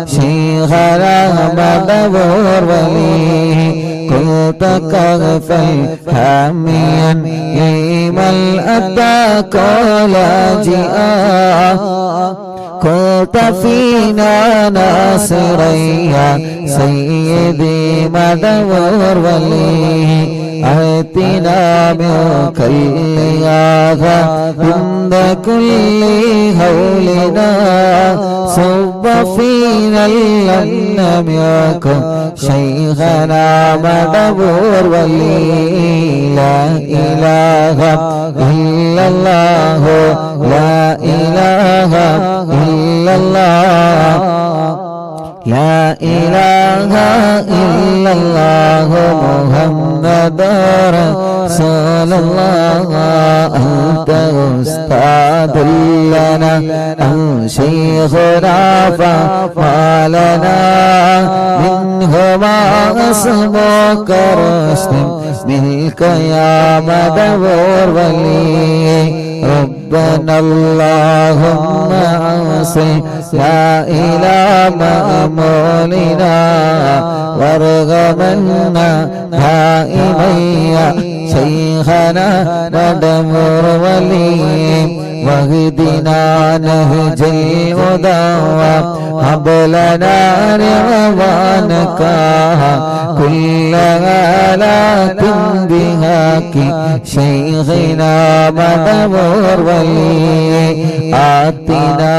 شيخنا مدبر ولي كنت كغفا حاميا لمن أتاك لاجئا كنت فينا ناصريا سيدي مدبر ولي آتنا منك الإياها عند كل هولنا صب فينا لم يكن شيخنا مدبر ولي لا إله إلا الله لا إله إلا الله لا إله إلا الله محمد رسول الله أنت أستاذ لنا أو شيخنا فما لنا منهما اسمك رشد منك يا مدبر ولي ربنا اللهم أوصل لا إله مأمولنا وارغمنا دائميا شيخنا مدبر ولي واهدنا نهج الهدى هب لنا رضوانك كل آلات بهاك شيخنا مدبر ولي آتنا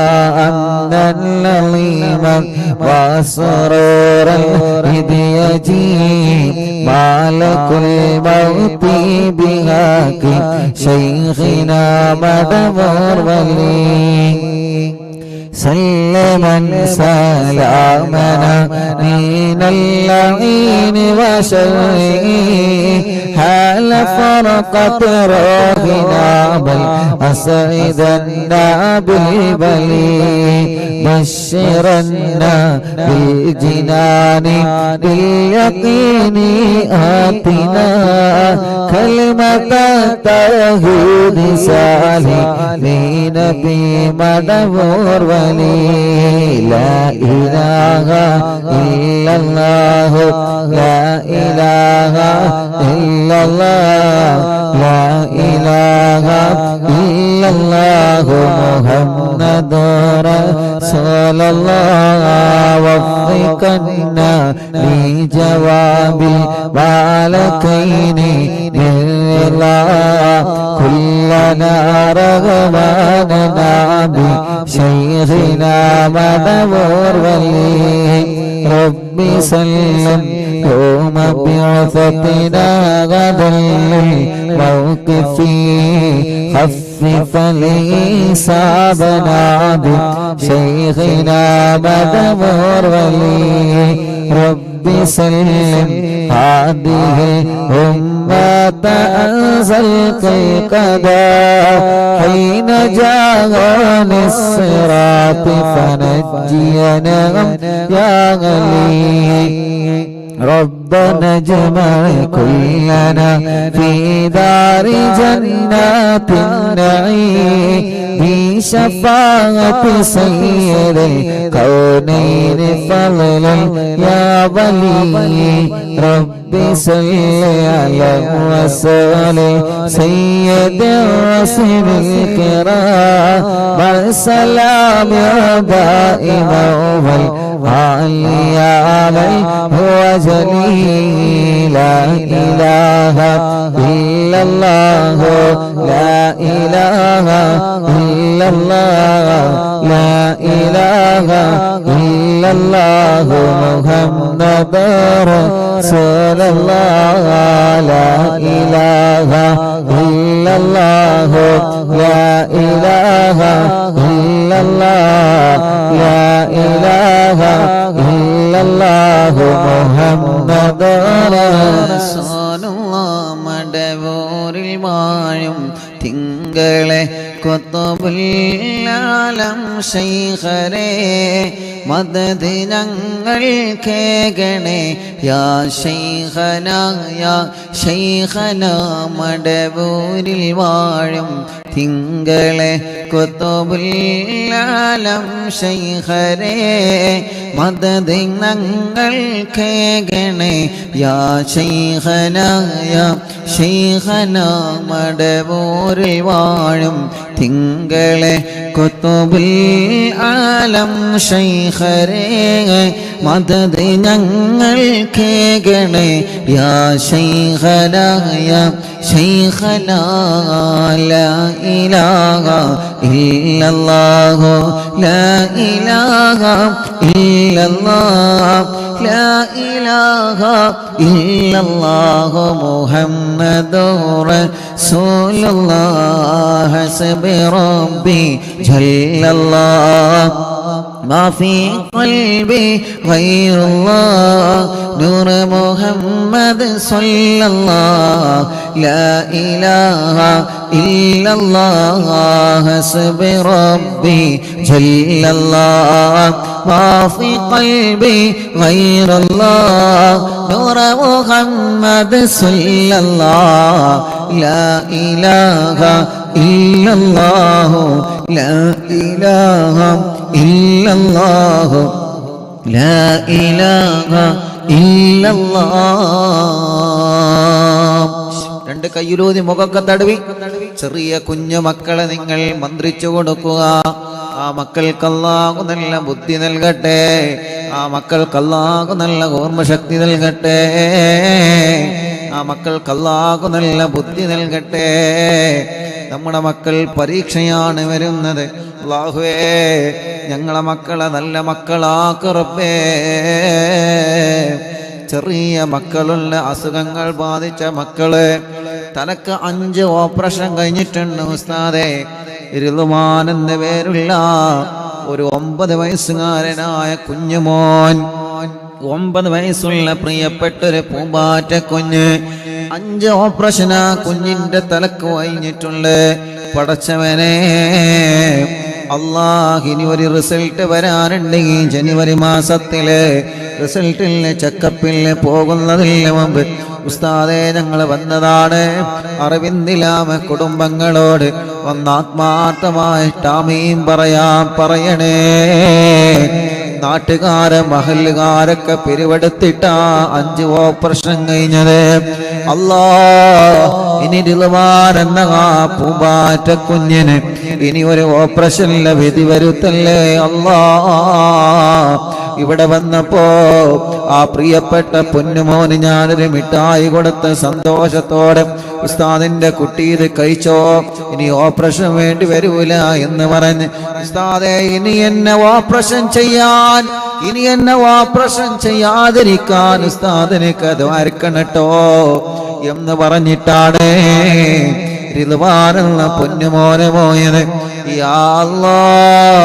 أمنا لظيما وسرورا إذ يجيء مالك الموت بهاك شيخنا مدبر ولي سلما سلامنا من اللعين وشره حال فرقت روحنا بل أسعدنا بالبلي بشرنا بالجنان باليقين آتنا كلمة التوحيد سالمين بمدبر ولي لا إله إلا الله الله لا إله إلا الله لا إله إلا الله محمد رسول الله وفقنا لجواب البالكين بالله كلنا رغباننا بشيخنا مدبور ولي ربي سلم يوم بعثتنا غدا للموقف خفف لإصابنا بشيخنا مدبور ولي ربي سلم هذه الأمة أنزل القضاء حين جاء الصراط فنجينا يا غني ربنا اجمع كلنا في دار جنات النعيم بشفاعة سيد الكونين فضلا يا ولي ربي صل على وسلم سيد الرسل الكرام والسلام دائما والعلي عليه هو جليل لا إله إلا الله لا إله إلا الله لا إله إلا الله محمد رسول الله لا إله إلا الله لا إله إلا الله لا إله إلا الله محمد رسول الله മടവൂരിൽ വാഴും തിങ്കളെ കുത്തുബുൽ-ആലം ശൈഖരേ മദദ് ഞങ്ങൾ കേകണേ യാ ശൈഖനാ യാ ശൈഖനാ മടവൂരിൽ വാഴും തിങ്കളെ കുത്തുബുൽ-ആലം ശൈഖരേ മദദ് ഞങ്ങൾ കേകണേ യാ ശൈഖനാ യാ ശൈഖനാ മടവൂരിൽ വാഴും തിങ്കളെ കുത്തുബുൽ-ആലം ശൈഖരേ മദദ് ഞങ്ങൾ കേകണേ യാ ശൈഖനാ യാ ശൈഖനാ ലാ ഇലാഹ ഇല്ലല്ലാഹു ലാ ഇലാഹ ഇല്ലല്ലാഹ് ലാ ഇലാഹ ഇല്ലല്ലാഹു മുഹമ്മദുർ റസൂലുള്ളാഹ് ഹസ്ബി റബ്ബി ജല്ലല്ലാഹ് ما في قلبي غير الله نور محمد صلى الله لا إله إلا الله حسبي ربي جل الله ما في قلبي غير الله نور محمد صلى الله لا إله إلا الله لا إله إلا الله لا إله إلا الله രണ്ട് കയ്യിലൂതി മുഖക്കെ തടവി ചെറിയ കുഞ്ഞു മക്കളെ നിങ്ങൾ മന്ത്രിച്ചു കൊടുക്കുക ആ മക്കൾക്ക് അല്ലാഹു നല്ല ബുദ്ധി നൽകട്ടെ ആ മക്കൾക്ക് അല്ലാഹു നല്ല ഓർമ്മശക്തി നൽകട്ടെ ആ മക്കൾക്ക് അല്ലാഹു നല്ല ബുദ്ധി നൽകട്ടെ നമ്മുടെ മക്കൾ പരീക്ഷയാണ് വരുന്നത് അല്ലാഹുവേ ഞങ്ങളെ മക്കളെ നല്ല മക്കളാക്ക് റബ്ബേ ചെറിയ മക്കളുള്ള അസുഖങ്ങൾ ബാധിച്ച മക്കള് തനക്ക് 5 ഓപ്പറേഷൻ കഴിഞ്ഞിട്ടുണ്ട് ഉസ്താദേ ഇരുളുമാൻ എന്ന പേരുള്ള ഒരു 9 വയസ്സുകാരനായ കുഞ്ഞുമോൻ 9 വയസ്സുള്ള പ്രിയപ്പെട്ടൊരു പൂമ്പാറ്റ കുഞ്ഞ് 5 ഓപ്പറേഷനാ കുഞ്ഞിന്റെ തലക്ക് കഴിഞ്ഞിട്ടുണ്ട് പടച്ചവനെ അല്ലാഹ് ഇനി ഒരു റിസൾട്ട് വരാനുണ്ട് ഈ ജനുവരി മാസത്തില് റിസൾട്ടിൽ ചെക്കപ്പിൽ പോകുന്നതിന് മുമ്പ് ഉസ്താദേ ഞങ്ങൾ വന്നതാണ് അറിവിന്ദിലാമ കുടുംബങ്ങളോട് ഒന്ന് ആത്മാർത്ഥമായിട്ട് ആമീൻ പറയണേ നാട്ടുകാരെ മഹല്ലുകാരൊക്കെ പിരിവെടുത്തിട്ടാ 5 ഓപ്പറേഷൻ കഴിഞ്ഞത്. അല്ലാ, ഇനി റിളുവാൻ എന്ന ആ പൂമ്പാറ്റ കുഞ്ഞിന് ഇനി ഒരു ഓപ്പറേഷനിലെ വിധി വരുത്തല്ലേ അല്ലാ. ഇവിടെ വന്നപ്പോ ആ പ്രിയപ്പെട്ട പൊന്നുമോന് ഞാനൊരു മിഠായി കൊടുത്ത് സന്തോഷത്തോടെ ഉസ്താദിന്റെ കുട്ടി ഇത് കഴിച്ചോ, ഇനി ഓപ്പറേഷൻ വേണ്ടി വരൂല എന്ന് പറഞ്ഞ്, ഉസ്താദേ ഇനി എന്നെ ഓപ്പറേഷൻ ചെയ്യാതിരിക്കാൻ ഉസ്താദിനൊക്കെ ദ്വാരക്കണട്ടോ എന്ന് പറഞ്ഞിട്ടാണ് റിളുവാനുള്ള പൊന്നുമോനെ പോയത്. യാ അല്ലാഹ്,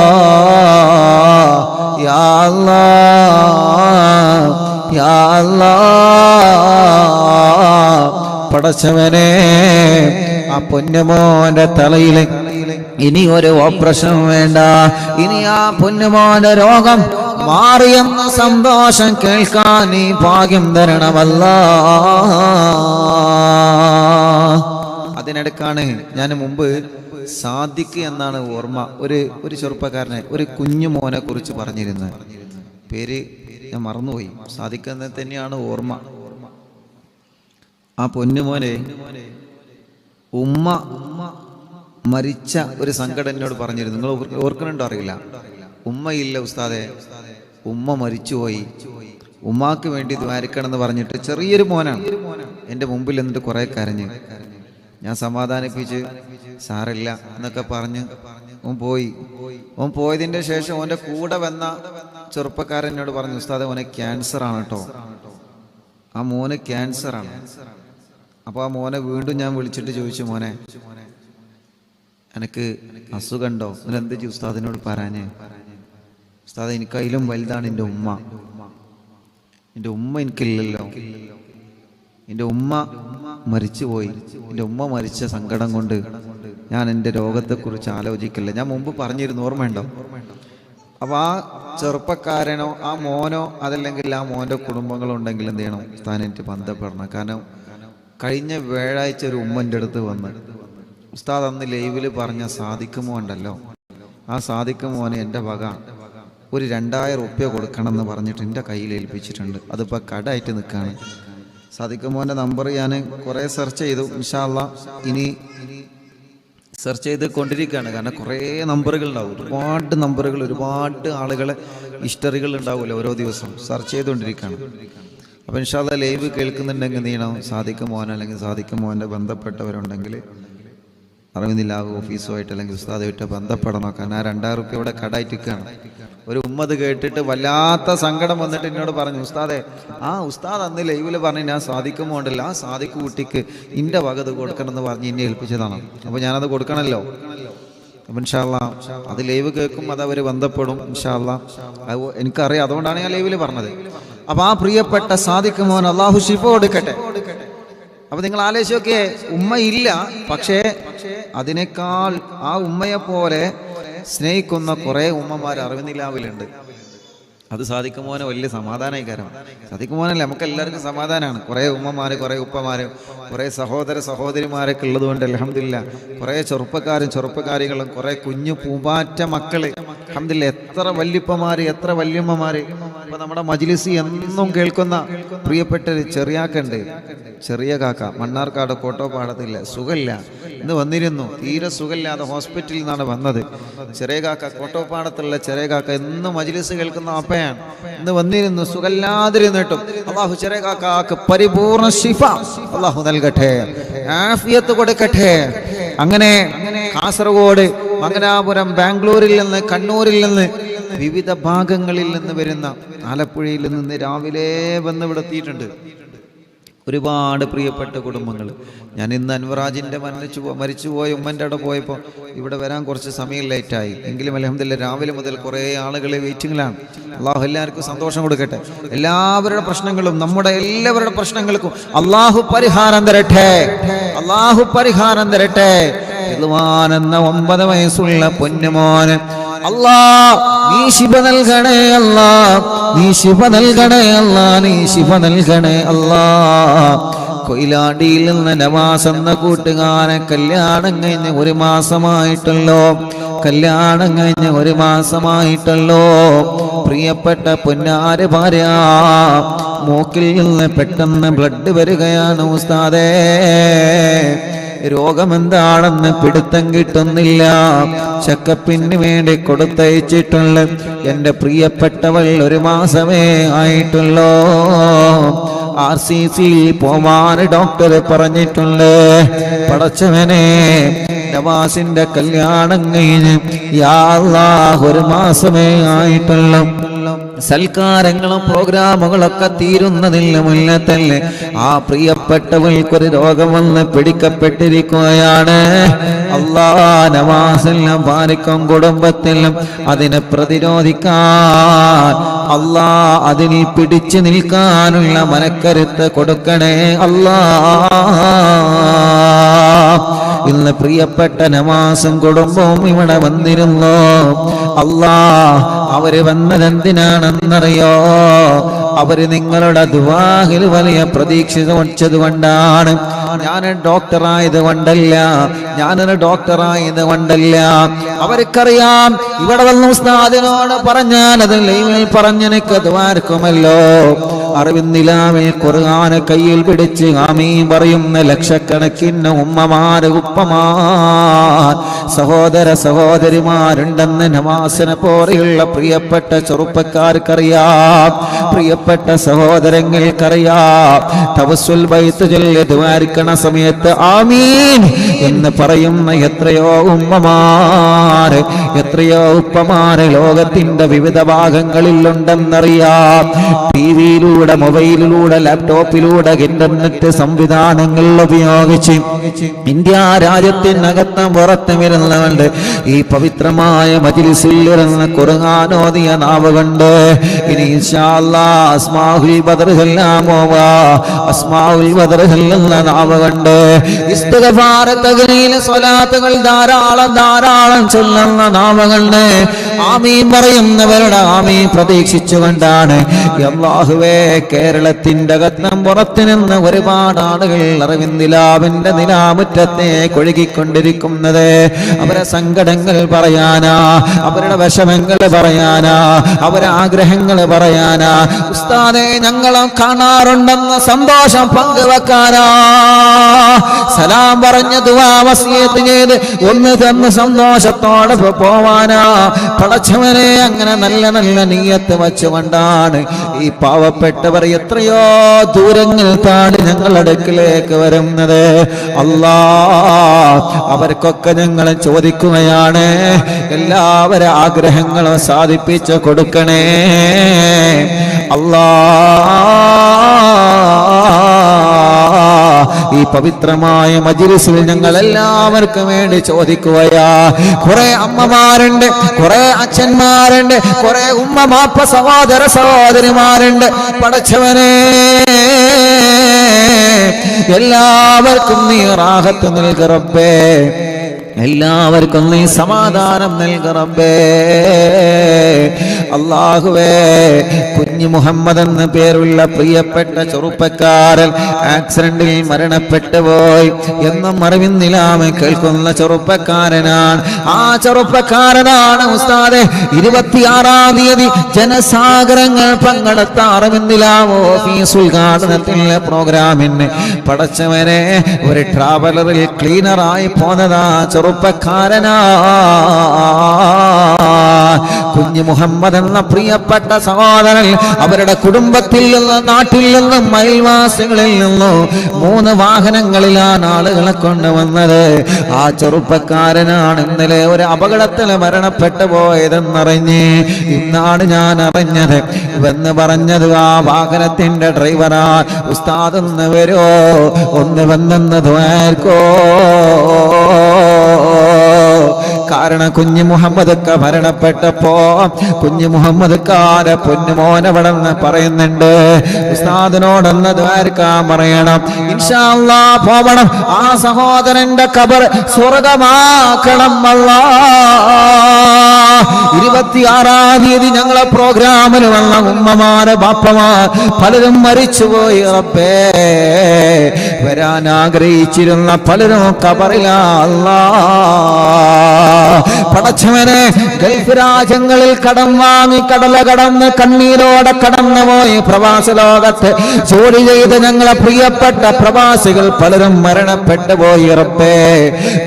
യാ അല്ലാഹ്, യാ അല്ലാഹ്. പടച്ചവനെ, ആ പൊന്നുമോന്റെ തലയിൽ ഇനി ഒരു ഓപ്പറേഷൻ വേണ്ട, ഇനി ആ പൊന്നുമോന്റെ രോഗം മാറിയെന്ന സന്തോഷം കേൾക്കാൻ നീ ഭാഗ്യം തരണമല്ലാ. അതിനിടക്കാണ് ഞാൻ മുമ്പ് സാദിഖ് എന്നാണ് ഓർമ്മ, ഒരു ചെറുപ്പക്കാരനെ, ഒരു കുഞ്ഞു മോനെ കുറിച്ച് പറഞ്ഞിരുന്നത്. പേര് ഞാൻ മറന്നുപോയി. സാദിഖ് എന്ന് തന്നെയാണ് ഓർമ്മ. ആ പൊന്നുമോനെ ഉമ്മ മരിച്ച ഒരു സങ്കടം എന്നോട് പറഞ്ഞിരുന്നു. നിങ്ങൾ ഓർക്കുന്നുണ്ടോ അറിയില്ല. ഉമ്മയില്ല ഉസ്താദെ, ഉമ്മ മരിച്ചുപോയി, ഉമ്മാക്ക് വേണ്ടി ദ്വാരിക്കണം എന്ന് പറഞ്ഞിട്ട് ചെറിയൊരു മോനാണ് എൻ്റെ മുമ്പിൽ എന്നിട്ട് കുറെ കരഞ്ഞ്. ഞാൻ സമാധാനിപ്പിച്ച് സാറില്ല എന്നൊക്കെ പറഞ്ഞ് ഓൻ പോയി. ഓൻ പോയതിൻ്റെ ശേഷം ഓൻ്റെ കൂടെ വന്ന ചെറുപ്പക്കാരൻ എന്നോട് പറഞ്ഞു, ഉസ്താദെ ഓനെ ക്യാൻസർ ആണ് കേട്ടോ, ആ മോന് ക്യാൻസറാണ്. അപ്പോൾ ആ മോനെ വീണ്ടും ഞാൻ വിളിച്ചിട്ട് ചോദിച്ചു, മോനെ എനിക്ക് അസുഖമുണ്ടോ, എന്ത് ഉസ്താദിനോട് പറയാനേ? ഉസ്താദ് എനിക്കതിലും വലുതാണ് എൻ്റെ ഉമ്മ. എൻ്റെ ഉമ്മ എനിക്കില്ലല്ലോ, എൻ്റെ ഉമ്മ മരിച്ചുപോയി. എൻ്റെ ഉമ്മ മരിച്ച സങ്കടം കൊണ്ട് ഞാൻ എൻ്റെ രോഗത്തെക്കുറിച്ച് ആലോചിക്കില്ല. ഞാൻ മുമ്പ് പറഞ്ഞിരുന്നു, ഓർമ്മയുണ്ടോ? അപ്പോൾ ആ ചെറുപ്പക്കാരനോ ആ മോനോ അതല്ലെങ്കിൽ ആ മോൻ്റെ കുടുംബങ്ങളുണ്ടെങ്കിൽ എന്ത് ചെയ്യണം? ഉസ്താദിനായിട്ട് ബന്ധപ്പെടണം. കാരണം കഴിഞ്ഞ വ്യാഴാഴ്ച ഒരു ഉമ്മൻ്റെ അടുത്ത് വന്ന്, ഉസ്താദ് അന്ന് ലൈവിൽ പറഞ്ഞ സാദിഖ് മോൻ ഉണ്ടല്ലോ, ആ സാദിഖ് മോനെ എൻ്റെ വക ഒരു 2000 റുപ്യ കൊടുക്കണം എന്ന് പറഞ്ഞിട്ട് എൻ്റെ കയ്യിൽ ഏൽപ്പിച്ചിട്ടുണ്ട്. അതിപ്പോൾ കടായിട്ട് നിൽക്കുകയാണ്. സാദിഖ് മോൻ്റെ നമ്പർ ഞാൻ കുറേ സെർച്ച് ചെയ്തു. ഇൻഷാ അല്ലാഹ് ഇനി സെർച്ച് ചെയ്ത് കൊണ്ടിരിക്കുകയാണ്. കാരണം കുറേ നമ്പറുകൾ ഉണ്ടാവും, ഒരുപാട് നമ്പറുകൾ, ഒരുപാട് ആളുകളെ ഹിസ്റ്ററികൾ ഉണ്ടാവില്ല, ഓരോ ദിവസം സെർച്ച് ചെയ്തുകൊണ്ടിരിക്കുകയാണ്. അപ്പോൾ ഇൻഷാ അല്ലാഹ് ലൈവ് കേൾക്കുന്നുണ്ടെങ്കിൽ എന്ത് ചെയ്യണം? സാദിഖ് മോൻ അല്ലെങ്കിൽ സാദിഖ് മോൻ്റെ ബന്ധപ്പെട്ടവരുണ്ടെങ്കിൽ അറിവിന്നില്ലാവ് ഓഫീസുമായിട്ട് അല്ലെങ്കിൽ ഉസ്താദുമായിട്ട് ബന്ധപ്പെടണം. കാരണം ആ 2000 റുപ്യ ഇവിടെ കടായിട്ടിരിക്കുകയാണ്. ഒരു ഉമ്മ അത് കേട്ടിട്ട് വല്ലാത്ത സങ്കടം വന്നിട്ട് എന്നോട് പറഞ്ഞു, ഉസ്താദെ ആ ഉസ്താദ് അന്ന് ലൈവിൽ പറഞ്ഞ് ഞാൻ സാധിക്കുമ്പോണ്ടല്ലോ, ആ സാദിഖ് കുട്ടിക്ക് ഇൻ്റെ വക അത് കൊടുക്കണം എന്ന് പറഞ്ഞ് എന്നെ ഏൽപ്പിച്ചതാണ്. അപ്പോൾ ഞാനത് കൊടുക്കണമല്ലോ. അപ്പം ഇൻഷാ അല്ലാഹ് അത് ലൈവ് കേൾക്കും, അത് അവർ ബന്ധപ്പെടും ഇൻഷാ അല്ലാഹ്. അത് എനിക്കറിയാം, അതുകൊണ്ടാണ് ഞാൻ ലൈവിൽ പറഞ്ഞത്. അപ്പം ആ പ്രിയപ്പെട്ട സാദിഖ് മോൻ അള്ളാഹു ശിഫ കൊടുക്കട്ടെ. അപ്പൊ നിങ്ങൾ ആലോചിച്ച് നോക്കിയേ, ഉമ്മയില്ല, പക്ഷേ അതിനേക്കാൾ ആ ഉമ്മയെ പോലെ സ്നേഹിക്കുന്ന കുറെ ഉമ്മമാർ അറിവിനിലാവിലുണ്ട്. അത് സാദിഖ് മോനെ വലിയ സമാധാനമായി. കാരണം സാദിഖ് മോനല്ലേ നമുക്ക് എല്ലാവർക്കും സമാധാനമാണ്. കുറേ ഉമ്മമാര്, കുറേ ഉപ്പമാര്, കുറേ സഹോദര സഹോദരിമാരൊക്കെ ഉള്ളത് കൊണ്ട് അൽഹംദുലില്ലാ കുറേ ചെറുപ്പക്കാരും ചെറുപ്പക്കാരികളും കുറേ കുഞ്ഞു പൂമ്പാറ്റ മക്കള് അൽഹംദുലില്ലാ, എത്ര വല്യപ്പമാര്, എത്ര വല്യമ്മമാര്. ഇപ്പൊ നമ്മുടെ മജ്ലിസ് എന്നും കേൾക്കുന്ന പ്രിയപ്പെട്ട ചെറിയാക്കുണ്ട്, ചെറിയ കാക്ക, മണ്ണാർക്കാട് കോട്ടോപ്പാടത്തില്ല, സുഖമില്ല, ഇന്ന് വന്നിരുന്നു, തീരെ സുഖമില്ലാതെ ഹോസ്പിറ്റലിൽ നിന്നാണ് വന്നത്. ചെറിയ കാക്ക, കോട്ടോപ്പാടത്തുള്ള ചെറിയ കാക്ക എന്നും മജ്ലിസ് കേൾക്കുന്ന അപ്പയാണ്, ഇന്ന് വന്നിരുന്നു, സുഖമില്ലാതിരുന്നിട്ടും അള്ളാഹു ചെറിയ കാക്കാക്ക് പരിപൂർണ ശിഫ അള്ളാഹു നൽകട്ടെ, ആഫിയത്ത് കൊടുക്കട്ടെ. അങ്ങനെ കാസർഗോഡ്, മംഗലാപുരം, ബാംഗ്ലൂരിൽ നിന്ന്, കണ്ണൂരിൽ നിന്ന്, വിവിധ ഭാഗങ്ങളിൽ നിന്ന് വരുന്ന, ആലപ്പുഴയിൽ നിന്ന് രാവിലെ വന്ന് ഇവിടെ എത്തിയിട്ടുണ്ട് ഒരുപാട് പ്രിയപ്പെട്ട കുടുംബങ്ങൾ. ഞാൻ ഇന്ന് അൻവറാജിൻ്റെ മരിച്ചുപോയ ഉമ്മൻ്റെ അവിടെ പോയപ്പോൾ ഇവിടെ വരാൻ കുറച്ച് സമയം ലേറ്റായി. എങ്കിലും അൽഹംദുലില്ലാ രാവിലെ മുതൽ കുറേ ആളുകൾ വെയിറ്റിങ്ങിലാണ്. അള്ളാഹു എല്ലാവർക്കും സന്തോഷം കൊടുക്കട്ടെ. എല്ലാവരുടെ പ്രശ്നങ്ങളും, നമ്മുടെ എല്ലാവരുടെ പ്രശ്നങ്ങൾക്കും അള്ളാഹു പരിഹാരം തരട്ടെ, അള്ളാഹു പരിഹാരം തരട്ടെ. റിദ്വാൻ എന്ന 9 വയസ്സുള്ള പൊന്നുമോന് അല്ലാ നീ ശിഫ നൽകണേ അല്ലാ, നീ ശിഫ നൽകണേ അല്ലാ, നീ ശിഫ നൽകണേ അല്ലാ. കൊയിലാണ്ടിയിൽ നിന്ന് നവാസ് എന്ന കൂട്ടുകാരൻ കല്യാണം കഴിഞ്ഞ് 1 മാസമായിട്ടുള്ളൂ. കല്യാണം കഴിഞ്ഞ് 1 മാസമായിട്ടല്ലോ. പ്രിയപ്പെട്ട പൊന്നാര ഭാര്യ, മൂക്കിൽ നിന്ന് പെട്ടെന്ന് ബ്ലഡ് വരികയാണ് ഉസ്താദേ. രോഗമെന്താണെന്ന് പിടുത്തം കിട്ടുന്നില്ല. ചെക്കപ്പിന് വേണ്ടി കൊടുത്തയച്ചിട്ടുള്ള എൻ്റെ പ്രിയപ്പെട്ടവൾ 1 മാസമേ ആയിട്ടുള്ളൂ. RCC പോവാൻ ഡോക്ടർ പറഞ്ഞിട്ടുണ്ട്. പടച്ചവനെ, നവാസിന്റെ കല്യാണം കഴിഞ്ഞ് യാ അല്ലാഹ് 1 മാസമേ ആയിട്ടുള്ളൂ. സൽക്കാരങ്ങളും പ്രോഗ്രാമുകളൊക്കെ തീരുന്നതില്ല മുന്നേ തന്നെ ആ പ്രിയപ്പെട്ടവൾക്കൊരു രോഗം വന്ന് പിടിക്കപ്പെട്ടിരിക്കുകയാണ്. അല്ലാഹ് നവാസിലും ഭാര്യക്കും കുടുംബത്തിലും അതിനെ പ്രതിരോധിക്കാൻ അല്ലാഹ് അതിൽ പിടിച്ചു നിൽക്കാനുള്ള മനക്കരുത്ത് കൊടുക്കണേ അല്ലാഹ്. ഇന്ന് പ്രിയപ്പെട്ട നവാസും കുടുംബവും ഇവിടെ വന്നിരുന്നു. അല്ലാഹ് അവര് വന്നതെന്തിനാണെന്നറിയോ? അവര് നിങ്ങളുടെ ദുആയിൽ വലിയ പ്രതീക്ഷ വച്ചത് കൊണ്ടാണ്. ഞാനൊരു ഡോക്ടറായത് കൊണ്ടല്ല. അവർക്കറിയാം ഇവിടെ വന്ന ഉസ്താദിനോട് പറഞ്ഞാൽ അത് ലൈവിൽ പറഞ്ഞെനിക്ക് ദ്വാരക്കുമല്ലോ. അറിവിന്നിലാവിൽ ഖുർആൻ കയ്യിൽ പിടിച്ച് ആമീൻ പറയുന്ന ലക്ഷക്കണക്കിന് ഉമ്മമാര് ഉപ്പമാർ സഹോദര സഹോദരിമാരുണ്ടെന്ന് നവാസിനെ പോലെയുള്ള പ്രിയപ്പെട്ട ചെറുപ്പക്കാർക്കറിയാം, പ്രിയപ്പെട്ട സഹോദരങ്ങൾക്കറിയാം. തവസ്സുൽ ബൈത്ത് ചൊല്ലി ദ്വാരിക്കണ സമയത്ത് ആമീൻ എന്ന് പറയുന്ന എത്രയോ ഉമ്മമാര്, എത്രയോ ഉപ്പമാര് ലോകത്തിന്റെ വിവിധ ഭാഗങ്ങളിലുണ്ടെന്നറിയാം. ടിവിയിലൂടെ, മൊബൈലിലൂടെ, ലാപ്ടോപ്പിലൂടെ, ഇന്റർനെറ്റ് സംവിധാനങ്ങൾ ഉപയോഗിച്ച് ഇന്ത്യ രാജ്യത്തിനകത്തും പുറത്തും ഇരുന്നവണ്ട് ഈ പവിത്രമായ മജ്‌ലിസിൽ ഇരുന്ന് ഖുർആൻ ഓതിയ നാവുകൊണ്ട് ഇനി ഇൻഷാ അല്ലാഹ് അസ്മാഉൽ ബദർ ചൊല്ലുന്ന നാവുകൊണ്ട് ഇസ്തിഗ്ഫാർ, തഹ്ലീൽ, സ്വലാത്തുകൾ ധാരാളം ചൊല്ലുന്ന നാവുകൊണ്ട് ആമീൻ പറയുന്നവരുടെ ആമീൻ പ്രതീക്ഷിച്ചുകൊണ്ടാണ് അല്ലാഹുവേ കേരളത്തിന്റെ അകത്തും പുറത്തു നിന്ന് ഒരുപാട് ആളുകൾ അറിവിന്ദിലാവിന്റെ നിലാമുറ്റത്തെ കൊഴുകിക്കൊണ്ടിരിക്കുന്നത്. അവരെ സങ്കടങ്ങൾ പറയാനാ, അവരുടെ വിഷമങ്ങൾ പറയാനാ, അവരെ ആഗ്രഹങ്ങൾ പറയാനാ. ഉസ്താദേ, ഞങ്ങളും കാണാറുണ്ടെന്ന സന്തോഷം പങ്കുവെക്കാനാ. സലാം പറഞ്ഞ് ദുആ വസിയത്ത് ചെയ്ത് ഒന്ന് തന്ന് സന്തോഷത്തോടെ പോവാനാ. പടച്ചവനെ, അങ്ങനെ നല്ല നല്ല നിയ്യത്ത് വച്ചുകൊണ്ടാണ് ഈ പാവപ്പെട്ടവർ എത്രയോ ദൂരങ്ങൾ താണ്ടി ഞങ്ങളുടെ അടുക്കിലേക്ക് വരുന്നത്. അല്ലാഹ് അവർക്കൊക്കെ ഞങ്ങൾ ചോദിക്കുകയാണ്, എല്ലാവരും ആഗ്രഹങ്ങളും സാധിപ്പിച്ചു കൊടുക്കണേ അല്ലാഹ്. ഈ പവിത്രമായ മജ്‌ലിസിൽ ഞങ്ങൾ എല്ലാവർക്കും വേണ്ടി ചോദിക്കുകയാ. കുറെ അമ്മമാരുണ്ട്, കുറെ അച്ഛന്മാരുണ്ട്, കുറെ ഉമ്മ മാപ്പ സഹോദര സഹോദരിമാരുണ്ട്. പടച്ചവനെ, എല്ലാവർക്കും നീ റാഹത്ത് നൽക റബ്ബേ, എല്ലാവർക്കും നീ സമാധാനം നൽക റബ്ബേ. അല്ലാഹുവേ, കുഞ്ഞു മുഹമ്മദ് എന്ന പേരുള്ള പ്രിയപ്പെട്ട ചെറുപ്പക്കാരൻ ആക്സിഡന്റിൽ മരണപ്പെട്ടു പോയി. എന്നും അറിവിന്നിലാമ കേൾക്കുന്ന ചെറുപ്പക്കാരനാണ്. ആ ചെറുപ്പക്കാരനാണ് ഉസ്താദെ 26-ാം തീയതി ജനസാഗരങ്ങൾ പങ്കെടുത്ത അറിവിന്നിലാമ ഓഫീസ് ഉദ്ഘാടനത്തിലെ പ്രോഗ്രാമിന് പടച്ചവനെ ഒരു ട്രാവലറിൽ ക്ലീനറായി പോന്നതാ ചെറുപ്പക്കാരനാ. കുഞ്ഞു മുഹമ്മദ് എന്ന പ്രിയപ്പെട്ട സഹോദരൻ അവരുടെ കുടുംബത്തിൽ നിന്നും നാട്ടിൽ നിന്നും അയൽവാസികളിൽ നിന്നും 3 വാഹനങ്ങളിലാണ് ആളുകളെ കൊണ്ടുവന്നത്. ആ ചെറുപ്പക്കാരനാണ് ഇന്നലെ ഒരു അപകടത്തിൽ മരണപ്പെട്ടു പോയതെന്നറിഞ്ഞ് ഇന്നാണ് ഞാൻ അറിഞ്ഞത്. എന്ന് പറഞ്ഞത് ആ വാഹനത്തിന്റെ ഡ്രൈവറാ. ഉസ്താദ് ഒന്ന് വരോ, ഒന്ന് വന്നെന്ന് ദ്വാർക്കോ. കാരണം കുഞ്ഞു മുഹമ്മദൊക്കെ മരണപ്പെട്ടപ്പോ കുഞ്ഞു മുഹമ്മദ്ക്കാരെ പൊന്നുമോനവിടെന്ന് പറയുന്നുണ്ട്. ഉസ്താദിനോടൊന്ന് ദ്വാരക്കാൻ പറയണം, ഇൻഷാ അല്ലാഹ് പോവണം. ആ സഹോദരന്റെ ഖബർ സ്വർഗമാക്കണം അല്ലാഹ്. 26-ാം തീയതി ഞങ്ങളെ പ്രോഗ്രാമിൽ വന്ന ഉമ്മമാരെ ബാപ്പമാർ പലരും മരിച്ചുപോയി റബ്ബേ. വരാൻ ആഗ്രഹിച്ചിരുന്ന പലരും ഖബറിലാ അല്ലാഹ്. പടച്ചവനെ ഗൾഫ് രാജ്യങ്ങളിൽ കടം വാങ്ങി കടല കടന്ന് കണ്ണീരോടെ കടന്നുപോയി പ്രവാസ ലോകത്ത് ജോലി ചെയ്ത് ഞങ്ങളെ പ്രിയപ്പെട്ട പ്രവാസികൾ പലരും മരണപ്പെട്ടു പോയി റബ്ബേ.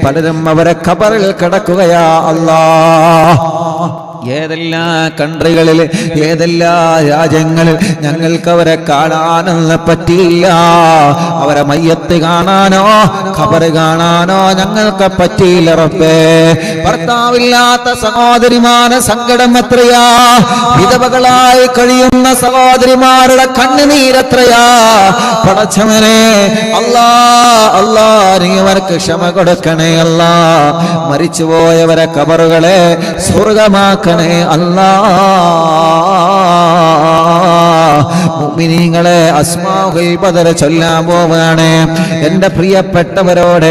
പലരും അവരെ ഖബറിൽ കിടക്കുകയാ അല്ലാഹ്. ഏതെല്ലാം കൺട്രികളിൽ ഏതെല്ലാം രാജ്യങ്ങളിൽ ഞങ്ങൾക്ക് അവരെ കാണാനൊന്നും പറ്റിയില്ല. അവരെ മയ്യത്ത് കാണാനോ ഖബർ കാണാനോ ഞങ്ങൾക്ക് പറ്റിയില്ല റബ്ബേ. ഭർത്താവില്ലാത്ത സഹോദരിമാരെ സങ്കടം എത്രയാ, വിധവകളായി കഴിയുന്ന സഹോദരിമാരുടെ കണ്ണുനീരെത്രയാ. പടച്ചവനെ അല്ലാ അല്ലാ, നീ അവർക്ക് ക്ഷമ കൊടുക്കണേ അല്ലാ. മരിച്ചുപോയവരെ ഖബറുകളെ സ്വർഗമാക്ക മുഅ്മിനീങ്ങളെ അസ്മാഉൽ ബദർ ചൊല്ലാൻ പോവാണ്. എന്റെ പ്രിയപ്പെട്ടവരോട്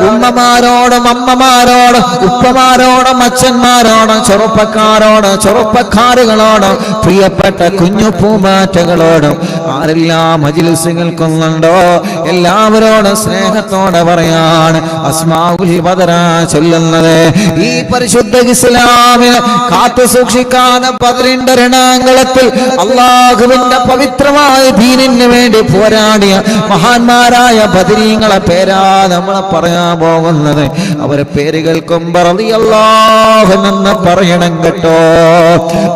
ഉമ്മമാരോടും അമ്മമാരോടും ഉപ്പമാരോടും അച്ഛന്മാരോടും ചെറുപ്പക്കാരുകളോടും പ്രിയപ്പെട്ട കുഞ്ഞു പൂമാറ്റകളോടും ആരെല്ലാം മജ്‌ലിസ് കേൾക്കുന്നുണ്ടോ എല്ലാവരോടും സ്നേഹത്തോടെ പറയാണ് അസ്മാഉൽ ബദർ ചൊല്ലുന്നത്. ഈ പരിശുദ്ധ ഇസ്ലാമിനെ കാത്തു സൂക്ഷിക്കാൻ ബദറിന്റെ രണാങ്കളത്തിൽ അല്ലാഹുവിന്റെ പവിത്രമായ ദീനിന് വേണ്ടി പോരാടിയ മഹാന്മാരായ ബദരീങ്ങളെ പേരാ നമ്മൾ പറയാൻ പോകുന്നത്. അവരെ പേര് കേൾക്കുമ്പോൾ റളിയല്ലാഹു എന്ന് പറയണം കേട്ടോ.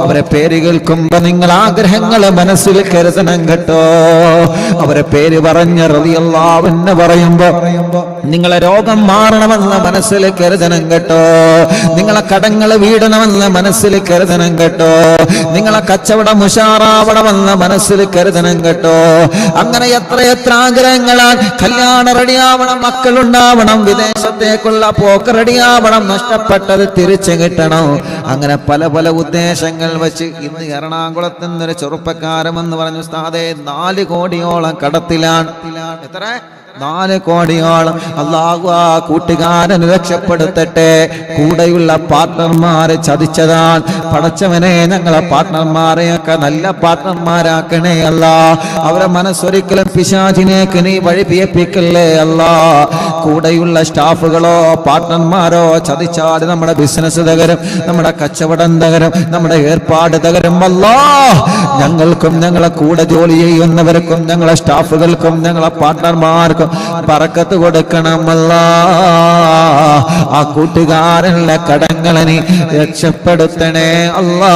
അവരെ പേര് കേൾക്കുമ്പോൾ നിങ്ങൾ ആഗ്രഹങ്ങൾ മനസ്സിൽ കരുതണം കേട്ടോ. അവരെ പേര് പറഞ്ഞ് റളിയല്ലാഹു എന്ന് പറയുമ്പോ നിങ്ങളെ രോഗം മാറണമെന്ന് മനസ്സിൽ കരുതണം കേട്ടോ. നിങ്ങളെ കടങ്ങൾ വീടണമെന്ന് മനസ്സിൽ കരുതണം കേട്ടോ. നിങ്ങളെ കച്ചവടം ഉഷാറാവണമെന്ന് മനസ്സിൽ കരുതണം കേട്ടോ. അങ്ങനെ എത്ര ആഗ്രഹങ്ങളാൽ കല്യാണം റെഡിയാവണം, മക്കളുണ്ടാവണം, വിദേശത്തേക്കുള്ള പോക്ക് റെഡിയാവണം, നഷ്ടപ്പെട്ടത് തിരിച്ചു കിട്ടണം. അങ്ങനെ പല ഉദ്ദേശങ്ങൾ വെച്ച് ഇന്ന് എറണാകുളത്ത് നിന്നൊരു ചെറുപ്പക്കാരമെന്ന് പറഞ്ഞു ഉസ്താദേ 4 കോടിയോളം കടത്തിലാണ്. എത്ര? 4 കോടിയോളം. അല്ലാഹു ആ കൂട്ടുകാരന് രക്ഷപ്പെടുത്തട്ടെ. കൂടെയുള്ള പാർട്ട്ണർമാരെ ചതിച്ചതാണ്. പടച്ചവനെ ഞങ്ങളെ പാർട്ട്ണർമാരെയൊക്കെ നല്ല പാർട്ട്ണർമാരാക്കണേ അല്ലാ. അവരെ മനസ്സൊരിക്കലും പിശാചിനേക്ക് നീ വഴിപിയപ്പിക്കല്ലേ അല്ലാ. കൂടെയുള്ള സ്റ്റാഫുകളോ പാർട്ട്ണർമാരോ ചതിച്ചാൽ നമ്മുടെ ബിസിനസ് തകരും, നമ്മുടെ കച്ചവടം തകരും, നമ്മുടെ ഏർപ്പാട് തകരും അല്ലാ. ഞങ്ങൾക്കും ഞങ്ങളെ കൂടെ ജോലി ചെയ്യുന്നവർക്കും ഞങ്ങളെ സ്റ്റാഫുകൾക്കും ഞങ്ങളെ പാർട്ട്ണർമാർക്കും ബറക്കത്ത് കൊടുക്കണമല്ലാ. ആ കൂട്ടുകാരനുള്ള കടങ്ങളെ നീ രക്ഷപ്പെടുത്തണേ അല്ലാ.